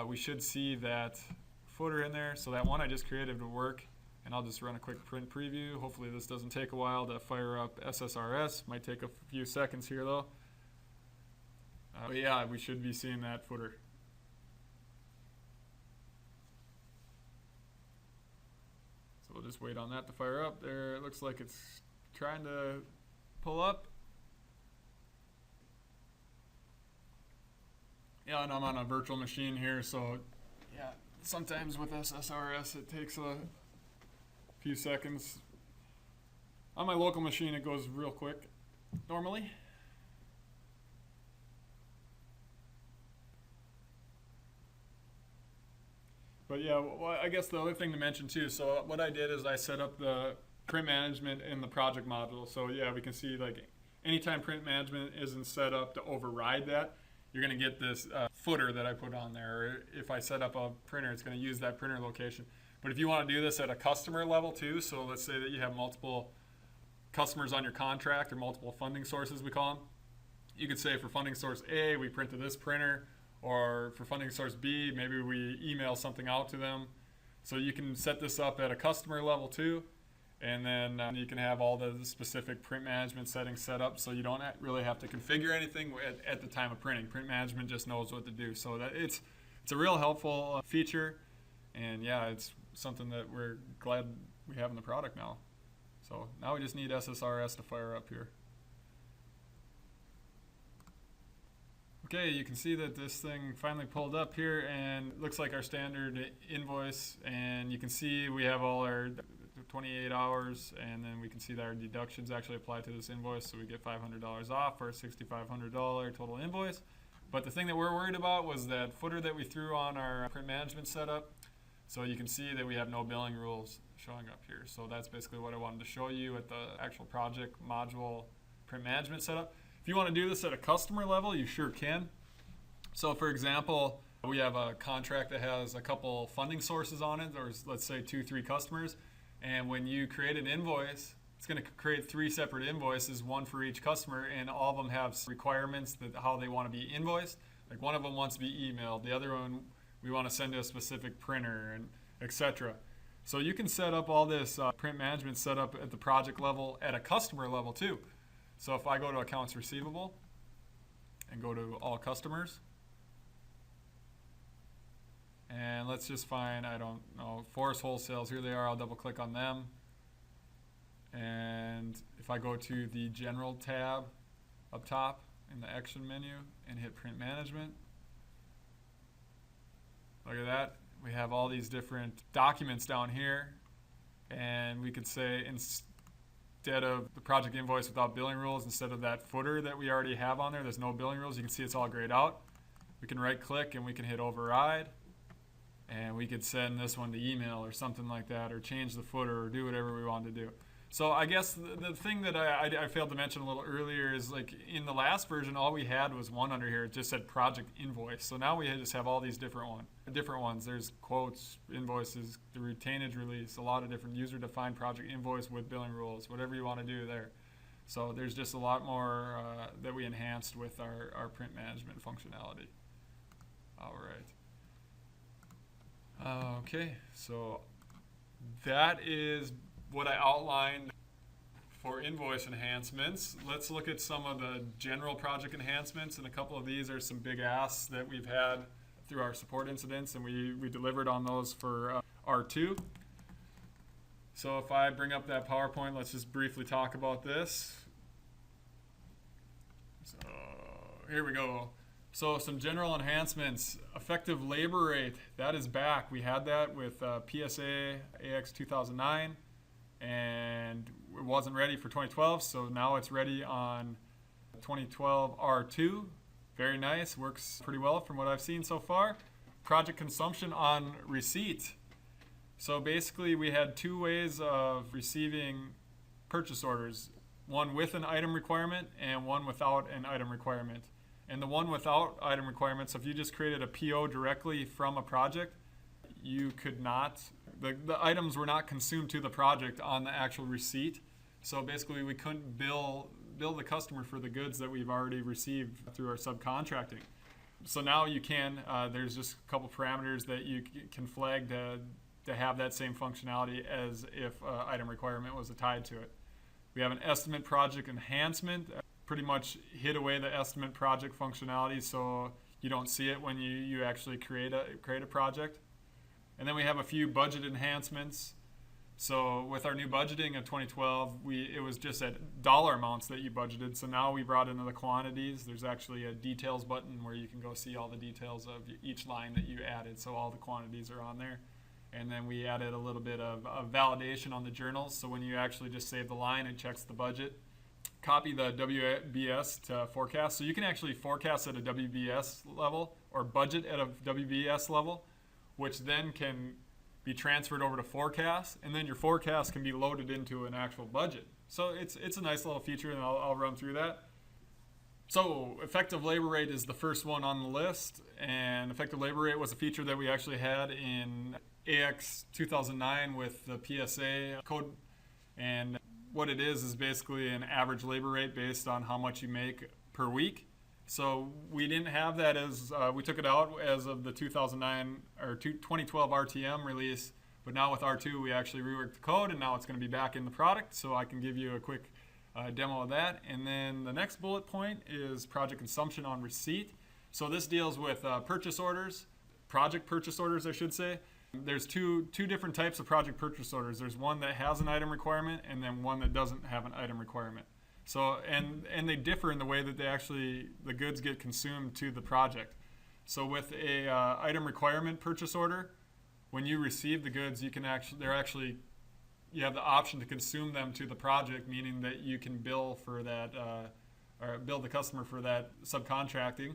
we should see that footer in there. So that one I just created will work, and I'll just run a quick print preview. Hopefully this doesn't take a while to fire up SSRS. Might take a few seconds here though. But yeah, we should be seeing that footer. We'll just wait on that to fire up. There, it looks like it's trying to pull up. Yeah, and I'm on a virtual machine here, so yeah, sometimes with SSRS it takes a few seconds On my local machine, it goes real quick normally. But yeah, well, I guess the other thing to mention too, so what I did is I set up the print management in the project module. So yeah, we can see like anytime print management isn't set up to override that, you're going to get this footer that I put on there. Or if I set up a printer, it's going to use that printer location. But if you want to do this at a customer level too, so let's say that you have multiple customers on your contract or multiple funding sources, we call them. You could say for funding source A, we print to this printer, or for funding source B, maybe we email something out to them. So you can set this up at a customer level too. And then you can have all the specific print management settings set up, so you don't really have to configure anything at the time of printing. Print management just knows what to do. So that it's a real helpful feature, and yeah, it's something that we're glad we have in the product now. So now we just need SSRS to fire up here. Okay, you can see that this thing finally pulled up here, and it looks like our standard invoice, and you can see we have all our 28 hours, and then we can see that our deductions actually apply to this invoice, so we get $500 off for a $6,500 total invoice. But the thing that we're worried about was that footer that we threw on our print management setup. So you can see that we have no billing rules showing up here. So that's basically what I wanted to show you at the actual project module print management setup. If you want to do this at a customer level, you sure can. So for example, we have a contract that has a couple funding sources on it, or let's say 2-3 customers. And when you create an invoice, it's going to create 3 separate invoices, one for each customer, and all of them have requirements that how they want to be invoiced. Like one of them wants to be emailed, the other one we want to send to a specific printer, and etc. So you can set up all this print management setup at the project level, at a customer level too. So if I go to accounts receivable and go to all customers, and let's just find, I don't know, Forest Wholesales, here they are, I'll double click on them. And if I go to the general tab up top in the action menu and hit print management, look at that. We have all these different documents down here, and we could say instead of the project invoice without billing rules, instead of that footer that we already have on there, there's no billing rules. You can see it's all grayed out. We can right click and we can hit override, and we could send this one to email or something like that, or change the footer, or do whatever we want to do. So I guess the thing that I failed to mention a little earlier is, like, in the last version, all we had was one under here. It just said project invoice. So now we just have all these different ones. There's quotes, invoices, the retainage release, a lot of different user-defined project invoice with billing rules, whatever you want to do there. So there's just a lot more that we enhanced with our print management functionality. All right. Okay, so that is what I outlined for invoice enhancements. Let's look at some of the general project enhancements, and a couple of these are some big asks that we've had through our support incidents, and we delivered on those for R2. So if I bring up that PowerPoint, let's just briefly talk about this. So here we go. So some general enhancements. Effective labor rate, that is back. We had that with PSA AX 2009, and it wasn't ready for 2012, so now it's ready on 2012 R2. Very nice, works pretty well from what I've seen so far. Project consumption on receipt. So basically we had 2 ways of receiving purchase orders, one with an item requirement and one without an item requirement. And the one without item requirements, so if you just created a PO directly from a project, you could not, the items were not consumed to the project on the actual receipt. So basically we couldn't bill the customer for the goods that we've already received through our subcontracting. So now you can, there's just a couple parameters that you can flag to have that same functionality as if item requirement was tied to it. We have an estimate project enhancement. Pretty much hid away the estimate project functionality, so you don't see it when you actually create a project. And then we have a few budget enhancements. So with our new budgeting of 2012, it was just at dollar amounts that you budgeted. So now we brought in the quantities. There's actually a details button where you can go see all the details of each line that you added. So all the quantities are on there. And then we added a little bit of validation on the journals. So when you actually just save the line, it checks the budget. Copy the WBS to forecast. So you can actually forecast at a WBS level or budget at a WBS level, which then can be transferred over to forecast. And then your forecast can be loaded into an actual budget. So it's a nice little feature, and I'll run through that. So effective labor rate is the first one on the list, and effective labor rate was a feature that we actually had in AX 2009 with the PSA code. And what it is basically an average labor rate based on how much you make per week. So we didn't have that as, we took it out as of the 2009 or 2012 RTM release, but now with R2 we actually reworked the code, and now it's going to be back in the product, so I can give you a quick demo of that. And then the next bullet point is project consumption on receipt. So this deals with purchase orders, project purchase orders I should say. There's two different types of project purchase orders. There's one that has an item requirement and then one that doesn't have an item requirement. So and they differ in the way that the goods get consumed to the project. So with a item requirement purchase order, when you receive the goods, you can you have the option to consume them to the project, meaning that you can bill for that, or bill the customer for that subcontracting.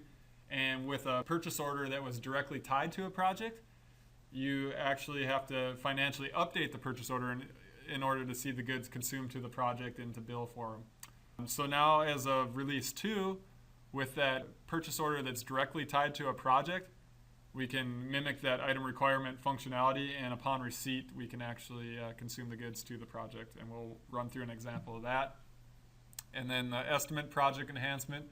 And with a purchase order that was directly tied to a project, you actually have to financially update the purchase order in order to see the goods consumed to the project and to bill for them. So now as of release 2, with that purchase order that's directly tied to a project, we can mimic that item requirement functionality, and upon receipt, we can actually consume the goods to the project. And we'll run through an example of that. And then the estimate project enhancement.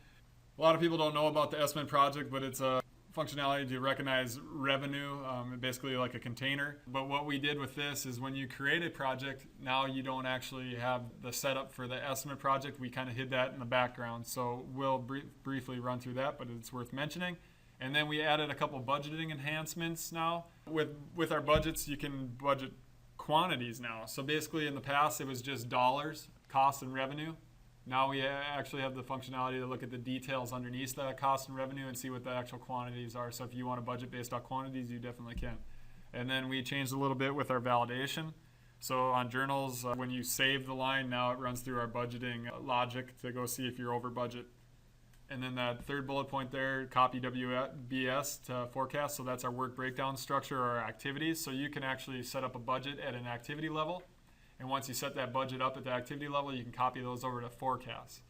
A lot of people don't know about the estimate project, but it's a functionality to recognize revenue, basically like a container. But what we did with this is when you create a project, now you don't actually have the setup for the estimate project. We kind of hid that in the background. So we'll briefly run through that, but it's worth mentioning. And then we added a couple budgeting enhancements now. With our budgets, you can budget quantities now. So basically in the past, it was just dollars, cost and revenue. Now we actually have the functionality to look at the details underneath that cost and revenue and see what the actual quantities are. So if you want to budget based on quantities, you definitely can. And then we changed a little bit with our validation. So on journals, when you save the line, now it runs through our budgeting logic to go see if you're over budget. And then that third bullet point there, copy WBS to forecast. So that's our work breakdown structure or our activities. So you can actually set up a budget at an activity level. And once you set that budget up at the activity level, you can copy those over to forecast.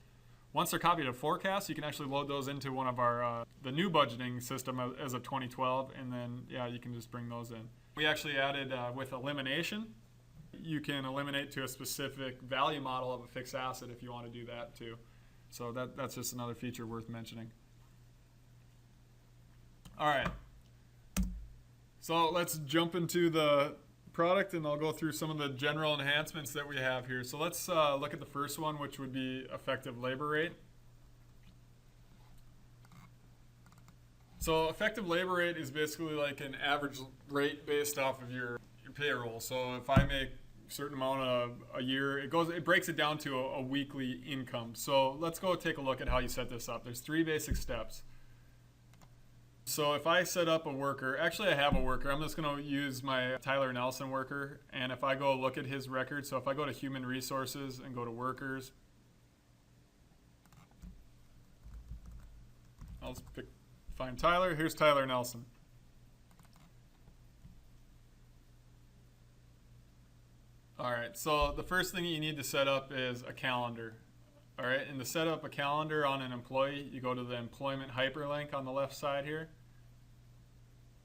Once they're copied to forecast, you can actually load those into one of our, the new budgeting system as of 2012. And then, yeah, you can just bring those in. We actually added with elimination. You can eliminate to a specific value model of a fixed asset if you want to do that too. So that's just another feature worth mentioning. All right. So let's jump into the product, and I'll go through some of the general enhancements that we have here. So let's look at the first one, which would be effective labor rate. So effective labor rate is basically like an average rate based off of your payroll. So if I make certain amount a year, it breaks it down to a weekly income. So let's go take a look at how you set this up. There's 3 basic steps. So if I set up a worker, actually I have a worker, I'm just going to use my Tyler Nelson worker, and if I go look at his record, so if I go to human resources and go to workers, I'll just find Tyler. Here's Tyler Nelson. All right, so the first thing you need to set up is a calendar. All right, and to set up a calendar on an employee, you go to the employment hyperlink on the left side here.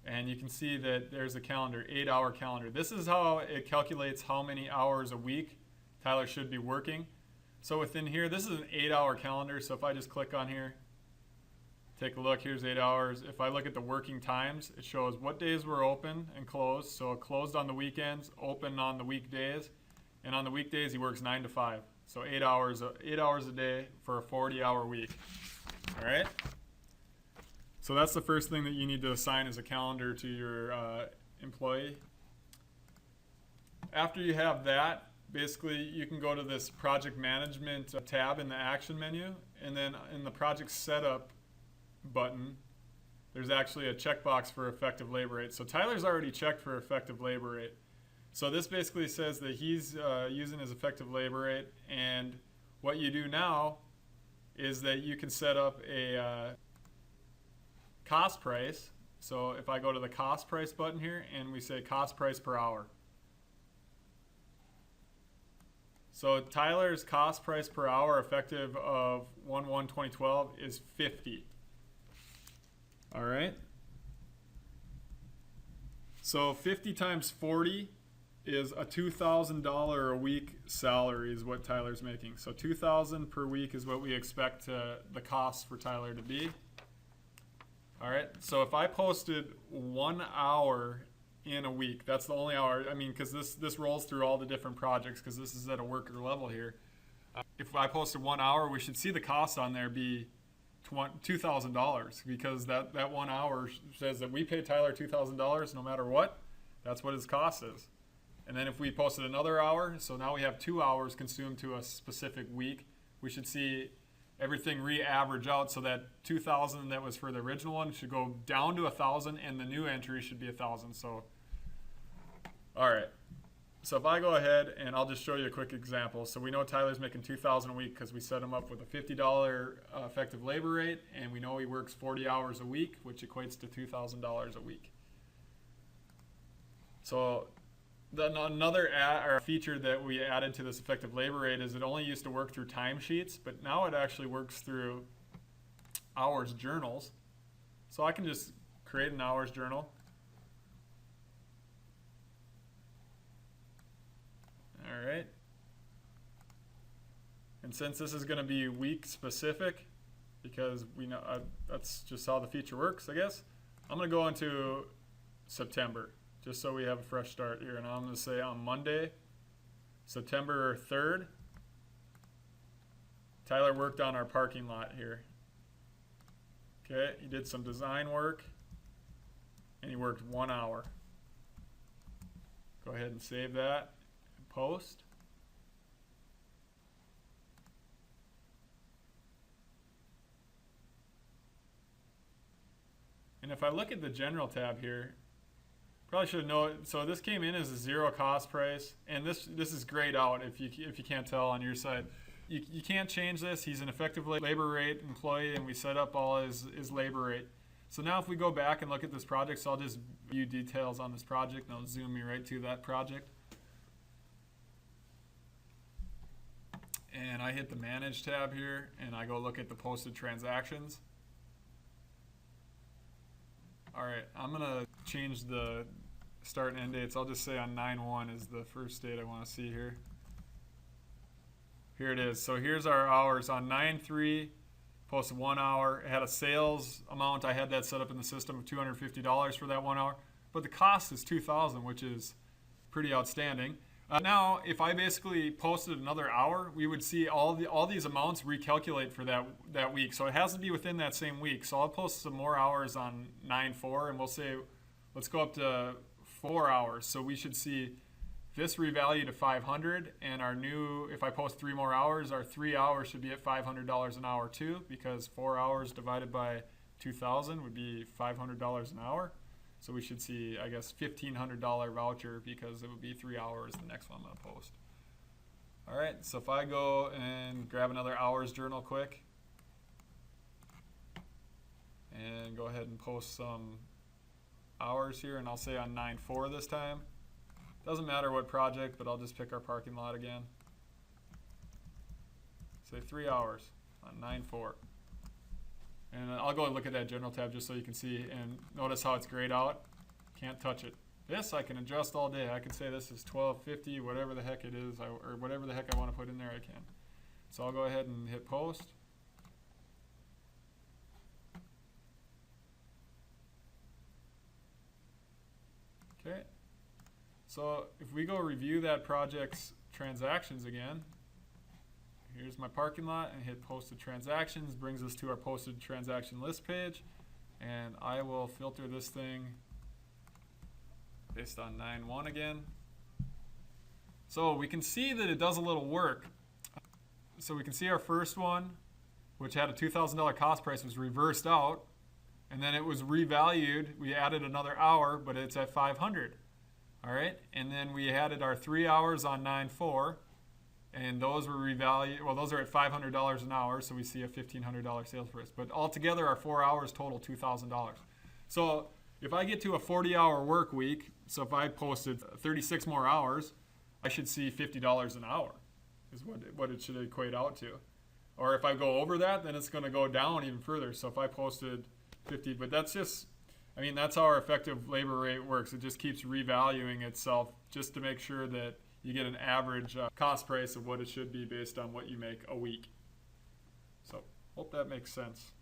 And you can see that there's a calendar, 8-hour calendar. This is how it calculates how many hours a week Tyler should be working. So within here, this is an 8-hour calendar. So if I just click on here, take a look, here's 8 hours. If I look at the working times, it shows what days were open and closed. So closed on the weekends, open on the weekdays. And on the weekdays, he works 9 to 5. So 8 hours a day for a 40-hour week. All right? So that's the first thing that you need to assign as a calendar to your employee. After you have that, basically you can go to this project management tab in the action menu, and then in the project setup button, there's actually a checkbox for effective labor rate. So Tyler's already checked for effective labor rate. So this basically says that he's using his effective labor rate, and what you do now is that you can set up a cost price. So if I go to the cost price button here and we say cost price per hour. So Tyler's cost price per hour effective of 1/1/2012 is 50. All right. So 50 times 40 is a $2,000 a week salary is what Tyler's making. So $2,000 per week is what we expect the cost for Tyler to be. All right. So if I posted 1 hour in a week, that's the only hour. I mean, because this rolls through all the different projects because this is at a worker level here. If I posted 1 hour, we should see the cost on there be $2,000 because that 1 hour says that we pay Tyler $2,000 no matter what. That's what his cost is. And then if we posted another hour, so now we have 2 hours consumed to a specific week, we should see everything re-average out so that 2,000 that was for the original one should go down to 1,000 and the new entry should be 1,000. So, all right. So if I go ahead and I'll just show you a quick example. So we know Tyler's making $2,000 a week because we set him up with a $50 effective labor rate, and we know he works 40 hours a week, which equates to $2,000 a week. So then another feature that we added to this effective labor rate is it only used to work through timesheets, but now it actually works through hours journals. So I can just create an hours journal. All right. And since this is going to be week specific, because we know that's just how the feature works, I guess, I'm going to go into September, just so we have a fresh start here. And I'm going to say on Monday, September 3rd, Tyler worked on our parking lot here. Okay, he did some design work, and he worked 1 hour. Go ahead and save that and post. And if I look at the general tab here, probably should know. So this came in as a zero cost price, and this is grayed out if you can't tell on your side. You can't change this. He's an effective labor rate employee, and we set up all his labor rate. So now if we go back and look at this project, so I'll just view details on this project, and I'll zoom me right to that project. And I hit the Manage tab here, and I go look at the posted transactions. All right, I'm going to change the start and end dates. I'll just say on 9/1 is the first date I want to see here. Here it is. So here's our hours on 9/3, posted 1 hour. It had a sales amount. I had that set up in the system of $250 for that 1 hour. But the cost is $2,000, which is pretty outstanding. Now, if I basically posted another hour, we would see all these amounts recalculate for that week. So it has to be within that same week. So I'll post some more hours on 9/4, and we'll say, let's go up to 4 hours. So we should see this revalue to 500, and our new, if I post 3 more hours, our 3 hours should be at $500 an hour too, because 4 hours divided by 2,000 would be $500 an hour. So we should see, I guess, $1,500 voucher because it would be 3 hours, the next one I'm going to post. All right, so if I go and grab another hours journal quick and go ahead and post some hours here, and I'll say on 9/4 this time. Doesn't matter what project, but I'll just pick our parking lot again. Say 3 hours on 9/4. And I'll go and look at that general tab just so you can see and notice how it's grayed out. Can't touch it. This I can adjust all day. I can say this is 1250, whatever the heck it is, or whatever the heck I want to put in there, I can. So I'll go ahead and hit post. Okay. So if we go review that project's transactions again, here's my parking lot, and hit posted transactions, brings us to our posted transaction list page, and I will filter this thing based on 9/1 again. So we can see that it does a little work. So we can see our first one, which had a $2,000 cost price, was reversed out, And then it was revalued. We added another hour, but it's at 500. All right. And then we added our 3 hours on 9/4, and those were revalued. Well, those are at $500 an hour, so we see a $1,500 sales price. But altogether, our 4 hours total $2,000. So if I get to a 40-hour work week, so if I posted 36 more hours, I should see $50 an hour is what it should equate out to. Or if I go over that, then it's going to go down even further. So if I posted 50, but that's just, I mean, that's how our effective labor rate works. It just keeps revaluing itself just to make sure that you get an average cost price of what it should be based on what you make a week. So hope that makes sense.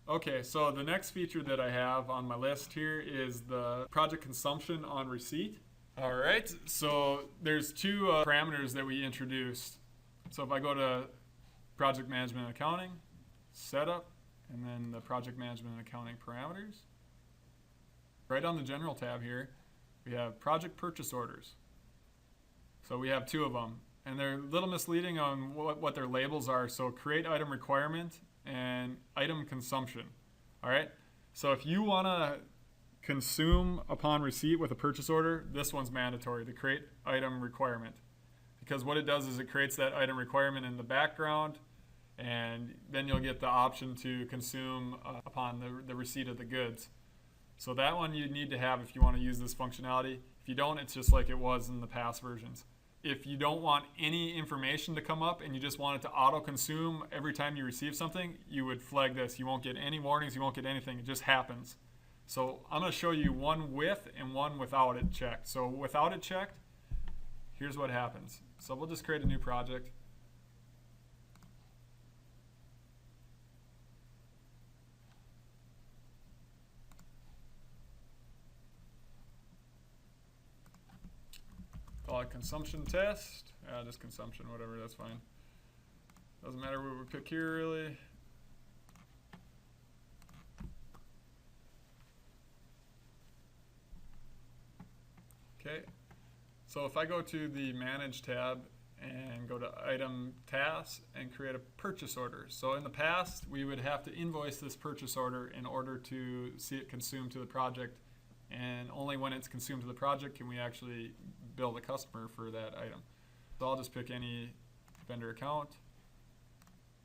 Okay, so the next feature that I have on my list here is the project consumption on receipt. All right, so there's two parameters that we introduced. So if I go to project management and accounting, setup, and then the project management and accounting parameters. Right on the general tab here, we have project purchase orders. So we have two of them, and they're a little misleading on what their labels are. So create item requirement and item consumption. All right, so if you want to consume upon receipt with a purchase order, this one's mandatory, the create item requirement. Because what it does is it creates that item requirement in the background, and then you'll get the option to consume upon the receipt of the goods. So that one you need to have if you want to use this functionality. If you don't, it's just like it was in the past versions. If you don't want any information to come up and you just want it to auto-consume every time you receive something, you would flag this. You won't get any warnings, you won't get anything, it just happens. So I'm going to show you one with and one without it checked. So without it checked, here's what happens. So we'll just create a new project. Call it consumption test. Just consumption, whatever, that's fine. Doesn't matter what we pick here, really. Okay. So if I go to the Manage tab and go to Item Tasks and create a purchase order. So in the past, we would have to invoice this purchase order in order to see it consumed to the project. And only when it's consumed to the project can we actually bill the customer for that item. So I'll just pick any vendor account.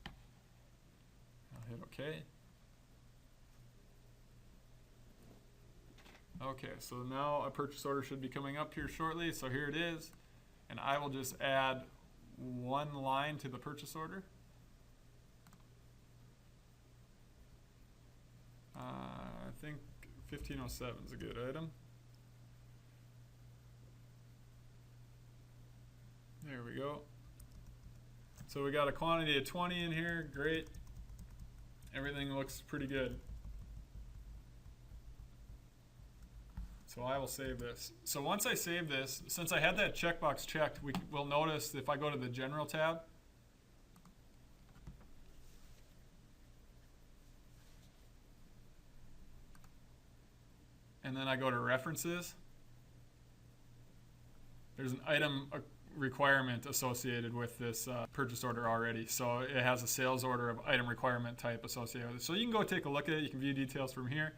I'll hit OK. Okay, so now a purchase order should be coming up here shortly. So here it is. And I will just add one line to the purchase order. I think 1507 is a good item. There we go. So we got a quantity of 20 in here. Great. Everything looks pretty good. So I will save this. So once I save this, since I had that checkbox checked, we'll notice if I go to the General tab, and then I go to References, there's an item requirement associated with this purchase order already. So it has a sales order of item requirement type associated with it. So you can go take a look at it. You can view details from here.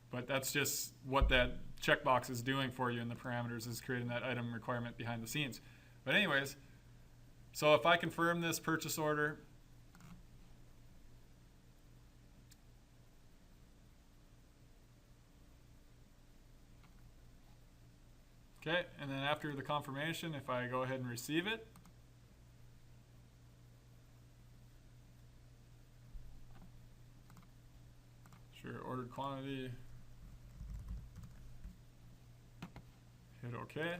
But that's just what that checkbox is doing for you in the parameters, is creating that item requirement behind the scenes. But anyways, so if I confirm this purchase order, okay, and then after the confirmation, if I go ahead and receive it, sure, ordered quantity, hit OK.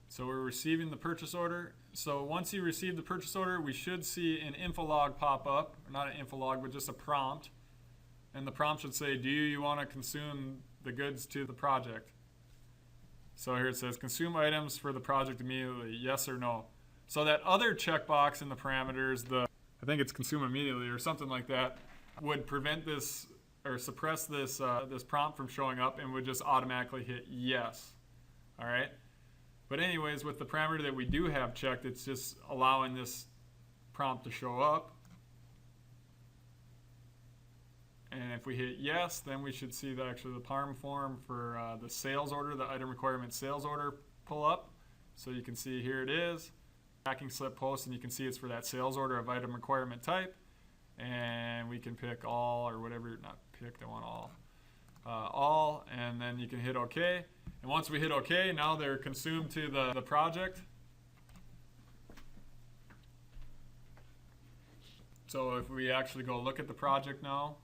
So we're receiving the purchase order. So once you receive the purchase order, we should see an info log pop up, or not an info log, but just a prompt. And the prompt should say, do you want to consume the goods to the project? So here it says, consume items for the project immediately, yes or no. So that other checkbox in the parameters, I think it's consume immediately or something like that, would prevent this or suppress this, this prompt from showing up and would just automatically hit yes. All right. But anyways, with the parameter that we do have checked, it's just allowing this prompt to show up. And if we hit yes, then we should see the PARM form for the sales order, the item requirement sales order pull up. So you can see here it is, tracking slip post, and you can see it's for that sales order of item requirement type. And we can pick all or whatever, not pick, I want all, and then you can hit OK. And once we hit OK, now they're consumed to the project. So if we actually go look at the project now,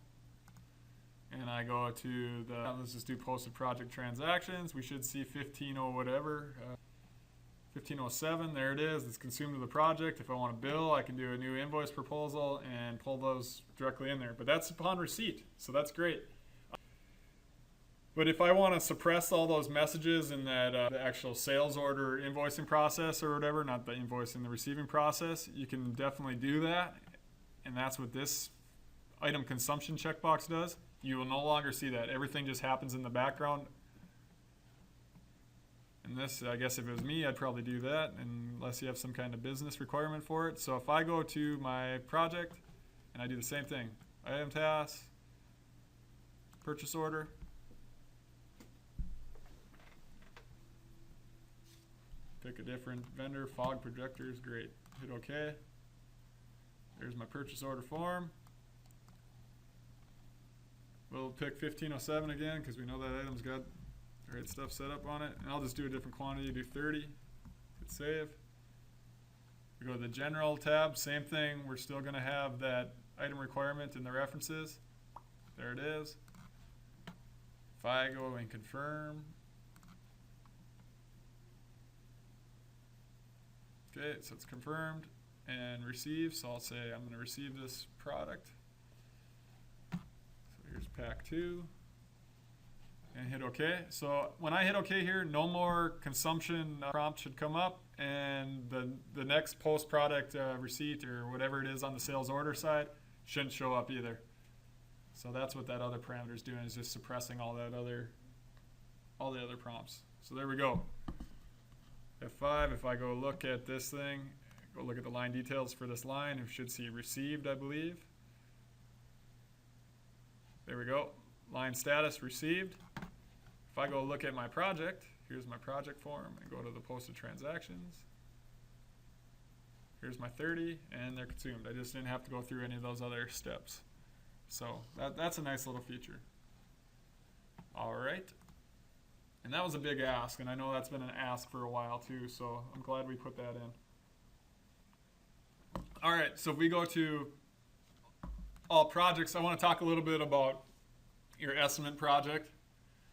and I go to let's just do posted project transactions, we should see 1507, there it is, it's consumed to the project. If I want to bill, I can do a new invoice proposal and pull those directly in there. But that's upon receipt, so that's great. But if I want to suppress all those messages in that the actual sales order invoicing process or whatever, not the invoicing, the receiving process, you can definitely do that. And that's what this item consumption checkbox does. You will no longer see that. Everything just happens in the background. And this, I guess if it was me, I'd probably do that unless you have some kind of business requirement for it. So if I go to my project and I do the same thing, item task, purchase order, pick a different vendor, fog projectors, great. Hit OK. There's my purchase order form. We'll pick 1507 again because we know that item's got the right stuff set up on it. And I'll just do a different quantity, do 30. Hit save. We go to the general tab, same thing. We're still going to have that item requirement in the references. There it is. If I go and confirm. Okay, so it's confirmed and received. So I'll say I'm going to receive this product. Here's pack 2 and hit OK. So when I hit OK here, no more consumption prompt should come up, and the next post product receipt or whatever it is on the sales order side shouldn't show up either. So that's what that other parameter is doing, is just suppressing all the other prompts. So there we go. F5, if I go look at this thing, go look at the line details for this line, we should see received, I believe. There we go, line status received. If I go look at my project, here's my project form, and go to the posted transactions. Here's my 30, and they're consumed. I just didn't have to go through any of those other steps. So that's a nice little feature. All right, and that was a big ask, and I know that's been an ask for a while too, so I'm glad we put that in. All right, so if we go to all projects, I want to talk a little bit about your estimate project.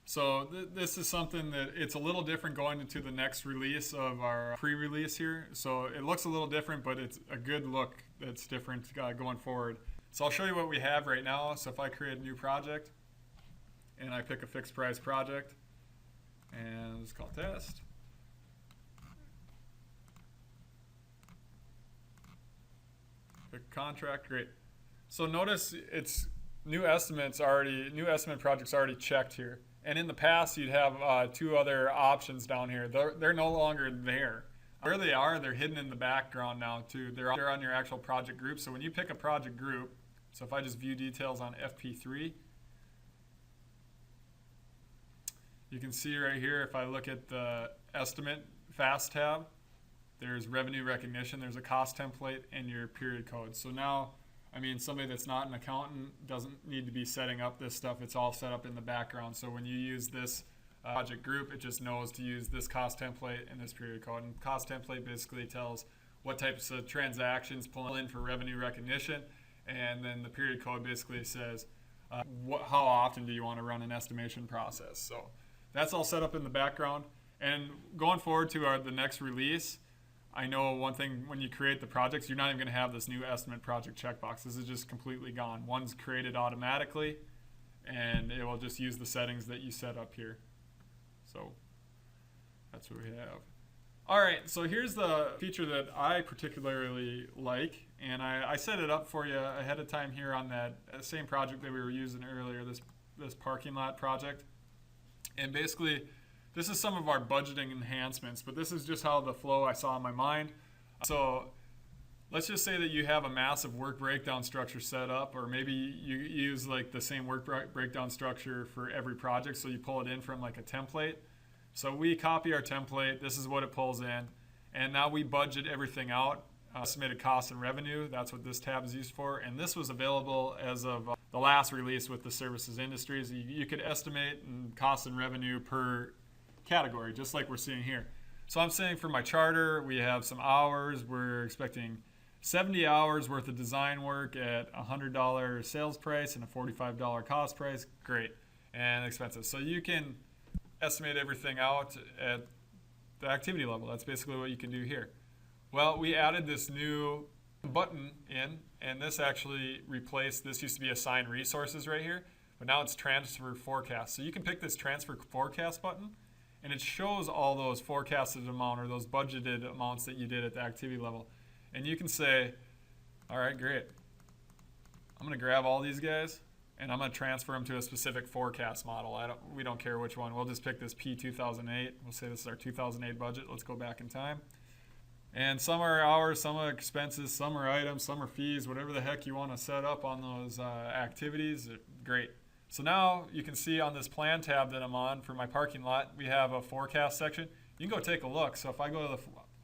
So this is something that it's a little different going into the next release of our pre-release here. So it looks a little different, but it's a good look that's different going forward. So I'll show you what we have right now. So if I create a new project and I pick a fixed price project and it's called test. Pick contract, great. So notice it's new estimate projects already checked here. And in the past, you'd have 2 other options down here. They're no longer there. Where they are, they're hidden in the background now too. They're on your actual project group. So when you pick a project group, so if I just view details on FP3, you can see right here, if I look at the estimate fast tab, there's revenue recognition, there's a cost template, and your period code. So now, I mean, somebody that's not an accountant doesn't need to be setting up this stuff. It's all set up in the background. So when you use this project group, it just knows to use this cost template and this period code. And cost template basically tells what types of transactions pull in for revenue recognition. And then the period code basically says how often do you want to run an estimation process. So that's all set up in the background. And going forward to the next release, I know one thing, when you create the projects, you're not even going to have this new estimate project checkbox. This is just completely gone. One's created automatically, and it will just use the settings that you set up here. So that's what we have. All right, so here's the feature that I particularly like, and I set it up for you ahead of time here on that same project that we were using earlier, this parking lot project. And basically, this is some of our budgeting enhancements, but this is just how the flow I saw in my mind. So let's just say that you have a massive work breakdown structure set up, or maybe you use like the same work breakdown structure for every project, so you pull it in from like a template. So we copy our template, this is what it pulls in, and now we budget everything out, estimated cost and revenue, that's what this tab is used for, and this was available as of the last release with the services industries. You could estimate cost and revenue per category, just like we're seeing here. So I'm saying for my charter, we have some hours, we're expecting 70 hours worth of design work at $100 sales price and a $45 cost price, great, and expenses. So you can estimate everything out at the activity level. That's basically what you can do here. Well, we added this new button in, and this actually replaced, this used to be assign resources right here, but now it's transfer forecast. So you can pick this transfer forecast button, and it shows all those forecasted amount or those budgeted amounts that you did at the activity level. And you can say, all right, great. I'm going to grab all these guys, and I'm going to transfer them to a specific forecast model. We don't care which one. We'll just pick this P2008. We'll say this is our 2008 budget. Let's go back in time. And some are hours, some are expenses, some are items, some are fees, whatever the heck you want to set up on those activities. Great. So now you can see on this plan tab that I'm on for my parking lot, we have a forecast section. You can go take a look. So if I go to the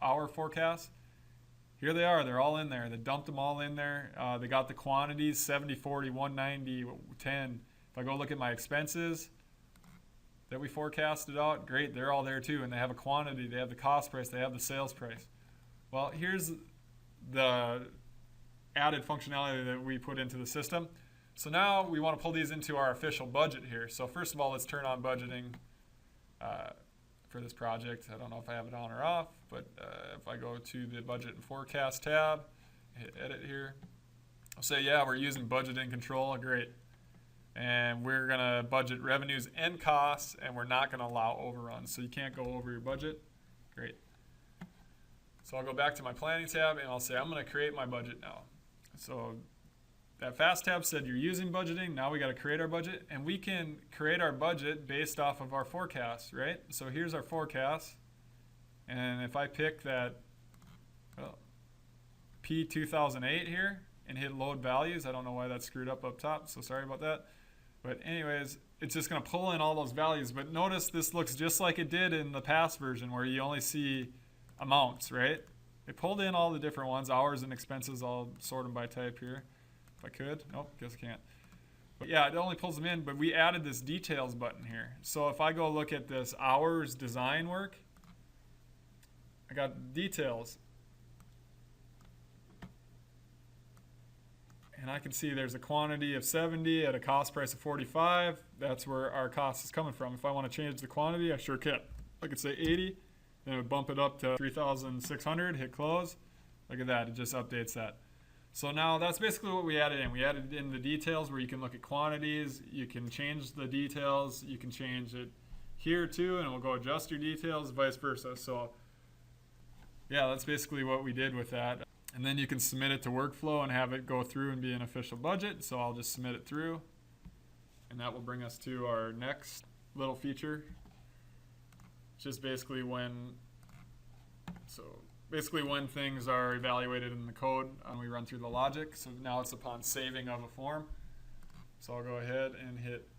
hour forecast, here they are. They're all in there. They dumped them all in there. They got the quantities, 70, 40, 190, 10. If I go look at my expenses that we forecasted out, great, they're all there too. And they have a quantity, they have the cost price, they have the sales price. Well, here's the added functionality that we put into the system. So now we want to pull these into our official budget here. So first of all, let's turn on budgeting for this project. I don't know if I have it on or off, but if I go to the budget and forecast tab, hit edit here, I'll say, yeah, we're using budgeting control, great. And we're gonna budget revenues and costs, and we're not gonna allow overruns. So you can't go over your budget, great. So I'll go back to my planning tab and I'll say, I'm gonna create my budget now. So that fast tab said you're using budgeting, now we gotta create our budget, and we can create our budget based off of our forecast, right? So here's our forecast, and if I pick that P2008 here and hit load values, I don't know why that's screwed up top, so sorry about that. But anyways, it's just gonna pull in all those values, but notice this looks just like it did in the past version where you only see amounts, right? It pulled in all the different ones, hours and expenses, I'll sort them by type here. If I could, nope, guess I can't. But yeah, it only pulls them in, but we added this details button here. So if I go look at this hours design work, I got details. And I can see there's a quantity of 70 at a cost price of 45. That's where our cost is coming from. If I want to change the quantity, I sure can. I could say 80, then it would bump it up to 3,600, hit close. Look at that, it just updates that. So now that's basically what we added in. We added in the details where you can look at quantities, you can change the details, you can change it here too, and we'll go adjust your details, vice versa. So yeah, that's basically what we did with that. And then you can submit it to workflow and have it go through and be an official budget. So I'll just submit it through, and that will bring us to our next little feature. It's just basically when things are evaluated in the code, we run through the logic. So now it's upon saving of a form. So I'll go ahead and hit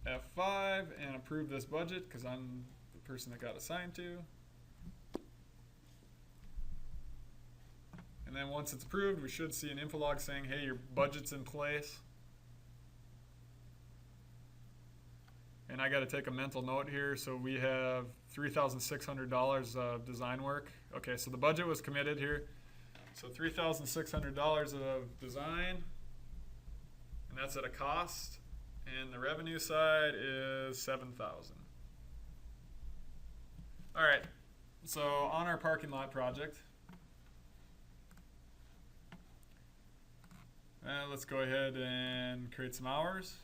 F5 and approve this budget because I'm the person that got assigned to. And then once it's approved, we should see an info log saying, hey, your budget's in place. And I got to take a mental note here. So we have $3,600 of design work. Okay, so the budget was committed here. So $3,600 of design, and that's at a cost. And the revenue side is $7,000. All right, so on our parking lot project, let's go ahead and create some hours.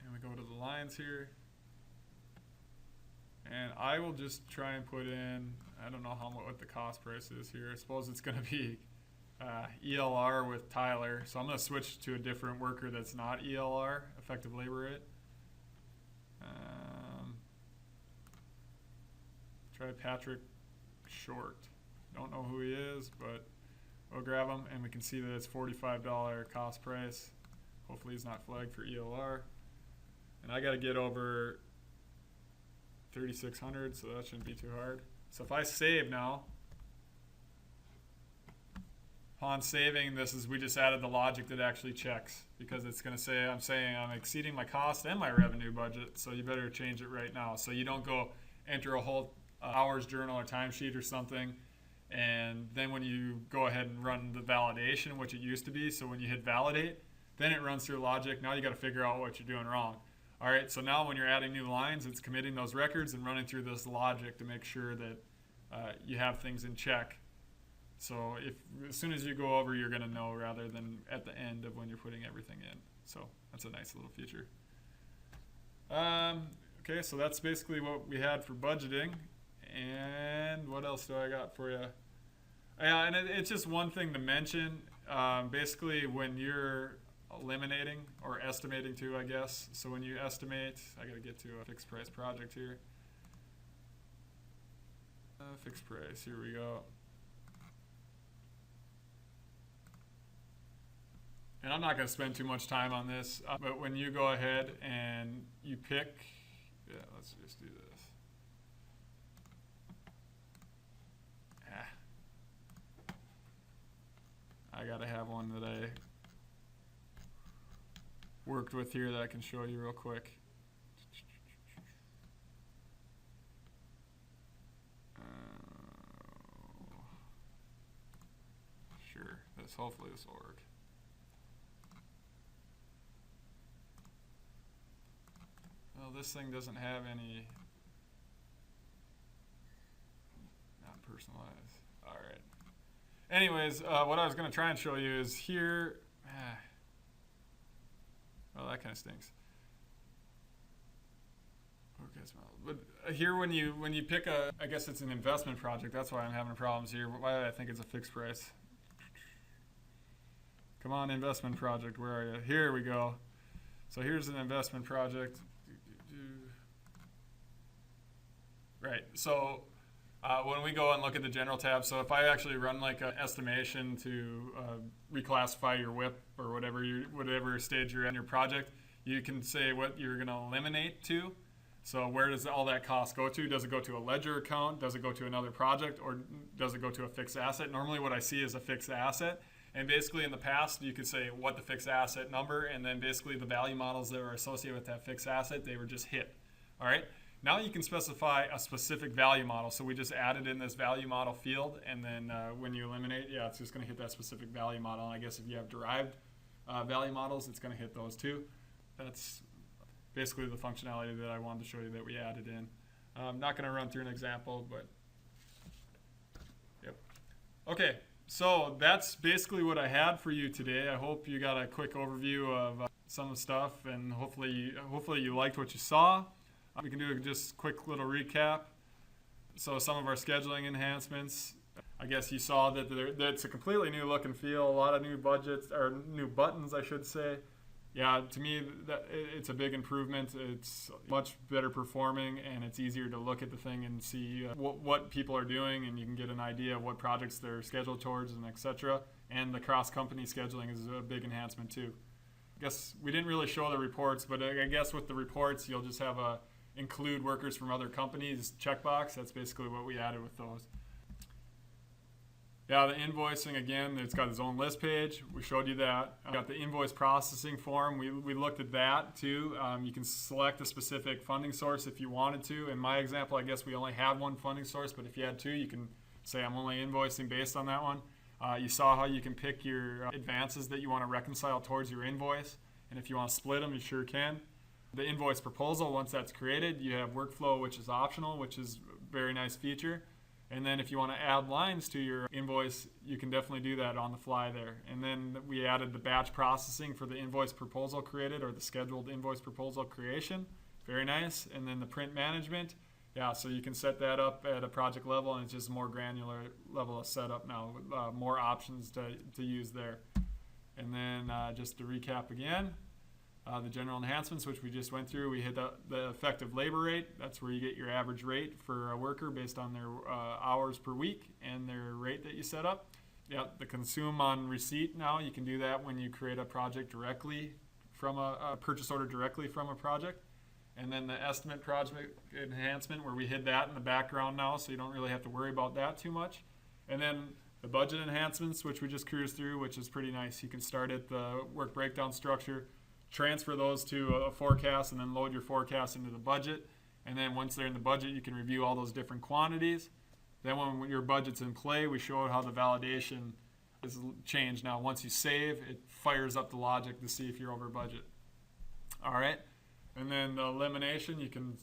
And we go to the lines here. And I will just try and put in, I don't know what the cost price is here. I suppose it's going to be ELR with Tyler. So I'm going to switch to a different worker that's not ELR, effective labor rate. Try Patrick Short. Don't know who he is, but we'll grab him, and we can see that it's $45 cost price. Hopefully he's not flagged for ELR. And I got to get over 3,600, so that shouldn't be too hard. So if I save now, upon saving, we just added the logic that actually checks, because it's going to say I'm exceeding my cost and my revenue budget, so you better change it right now. So you don't go enter a whole hours journal or timesheet or something, and then when you go ahead and run the validation, which it used to be, so when you hit validate, then it runs through logic. Now you got to figure out what you're doing wrong. All right, so now when you're adding new lines, it's committing those records and running through this logic to make sure that you have things in check. So as soon as you go over, you're going to know rather than at the end of when you're putting everything in. So that's a nice little feature. Okay, so that's basically what we had for budgeting. And what else do I got for you? Yeah, and it's just one thing to mention. Basically, when you're eliminating or estimating too, I guess. So when you estimate, I got to get to a fixed price project here. Fixed price, here we go. And I'm not going to spend too much time on this, but when you go ahead and you pick, let's just do this. I got to have one that I worked with here that I can show you real quick. Sure, hopefully this will work. Well, this thing doesn't have any, not personalized. All right. Anyways, what I was going to try and show you is here. Well, that kind of stinks. Okay, but here when you pick I guess it's an investment project. That's why I'm having problems here. Why do I think it's a fixed price? Come on, investment project. Where are you? Here we go. So here's an investment project. Right. So when we go and look at the general tab, so if I actually run like an estimation to reclassify your WIP or whatever stage you're in your project, you can say what you're going to eliminate to. So where does all that cost go to? Does it go to a ledger account? Does it go to another project? Or does it go to a fixed asset? Normally what I see is a fixed asset. And basically in the past, you could say what the fixed asset number, and then basically the value models that were associated with that fixed asset, they were just hit. All right. Now you can specify a specific value model. So we just added in this value model field, and then when you eliminate, it's just going to hit that specific value model. And I guess if you have derived value models, it's going to hit those too. That's basically the functionality that I wanted to show you that we added in. I'm not going to run through an example, but yep. Okay, so that's basically what I had for you today. I hope you got a quick overview of some of the stuff, and hopefully you liked what you saw. We can do just a quick little recap. So some of our scheduling enhancements, I guess you saw that it's a completely new look and feel, a lot of new budgets, or new buttons, I should say. Yeah, to me, it's a big improvement. It's much better performing, and it's easier to look at the thing and see what people are doing, and you can get an idea of what projects they're scheduled towards, and etc. And the cross-company scheduling is a big enhancement too. I guess we didn't really show the reports, but I guess with the reports, you'll just have a include workers from other companies checkbox. That's basically what we added with those. Yeah, the invoicing, again, it's got its own list page. We showed you that. Got the invoice processing form. We looked at that too. You can select a specific funding source if you wanted to. In my example, I guess we only had one funding source, but if you had two, you can say I'm only invoicing based on that one. You saw how you can pick your advances that you want to reconcile towards your invoice. And if you want to split them, you sure can. The invoice proposal, once that's created, you have workflow, which is optional, which is a very nice feature. And then if you want to add lines to your invoice, you can definitely do that on the fly there. And then we added the batch processing for the invoice proposal created, or the scheduled invoice proposal creation. Very nice. And then the print management. Yeah, so you can set that up at a project level, and it's just a more granular level of setup now, with more options to use there. And then just to recap again, The general enhancements, which we just went through, we hit the effective labor rate. That's where you get your average rate for a worker based on their hours per week and their rate that you set up. The consume on receipt now, you can do that when you create a project directly from a purchase order directly from a project. And then the estimate project enhancement, where we hid that in the background now, so you don't really have to worry about that too much. And then the budget enhancements, which we just cruised through, which is pretty nice. You can start at the work breakdown structure, transfer those to a forecast, and then load your forecast into the budget. And then once they're in the budget, you can review all those different quantities. Then when your budget's in play, we show how the validation is changed. Now, once you save, it fires up the logic to see if you're over budget. All right. And then the elimination, you can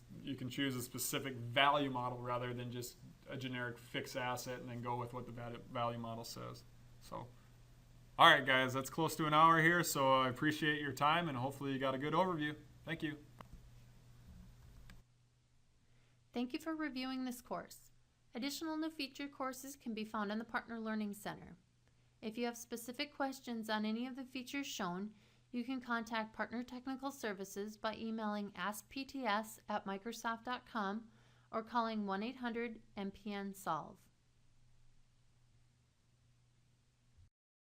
choose a specific value model rather than just a generic fixed asset and then go with what the value model says. So, all right, guys, that's close to an hour here, so I appreciate your time, and hopefully you got a good overview. Thank you. Thank you for reviewing this course. Additional new feature courses can be found in the Partner Learning Center. If you have specific questions on any of the features shown, you can contact Partner Technical Services by emailing askpts@microsoft.com or calling 1-800-MPN-SOLVE.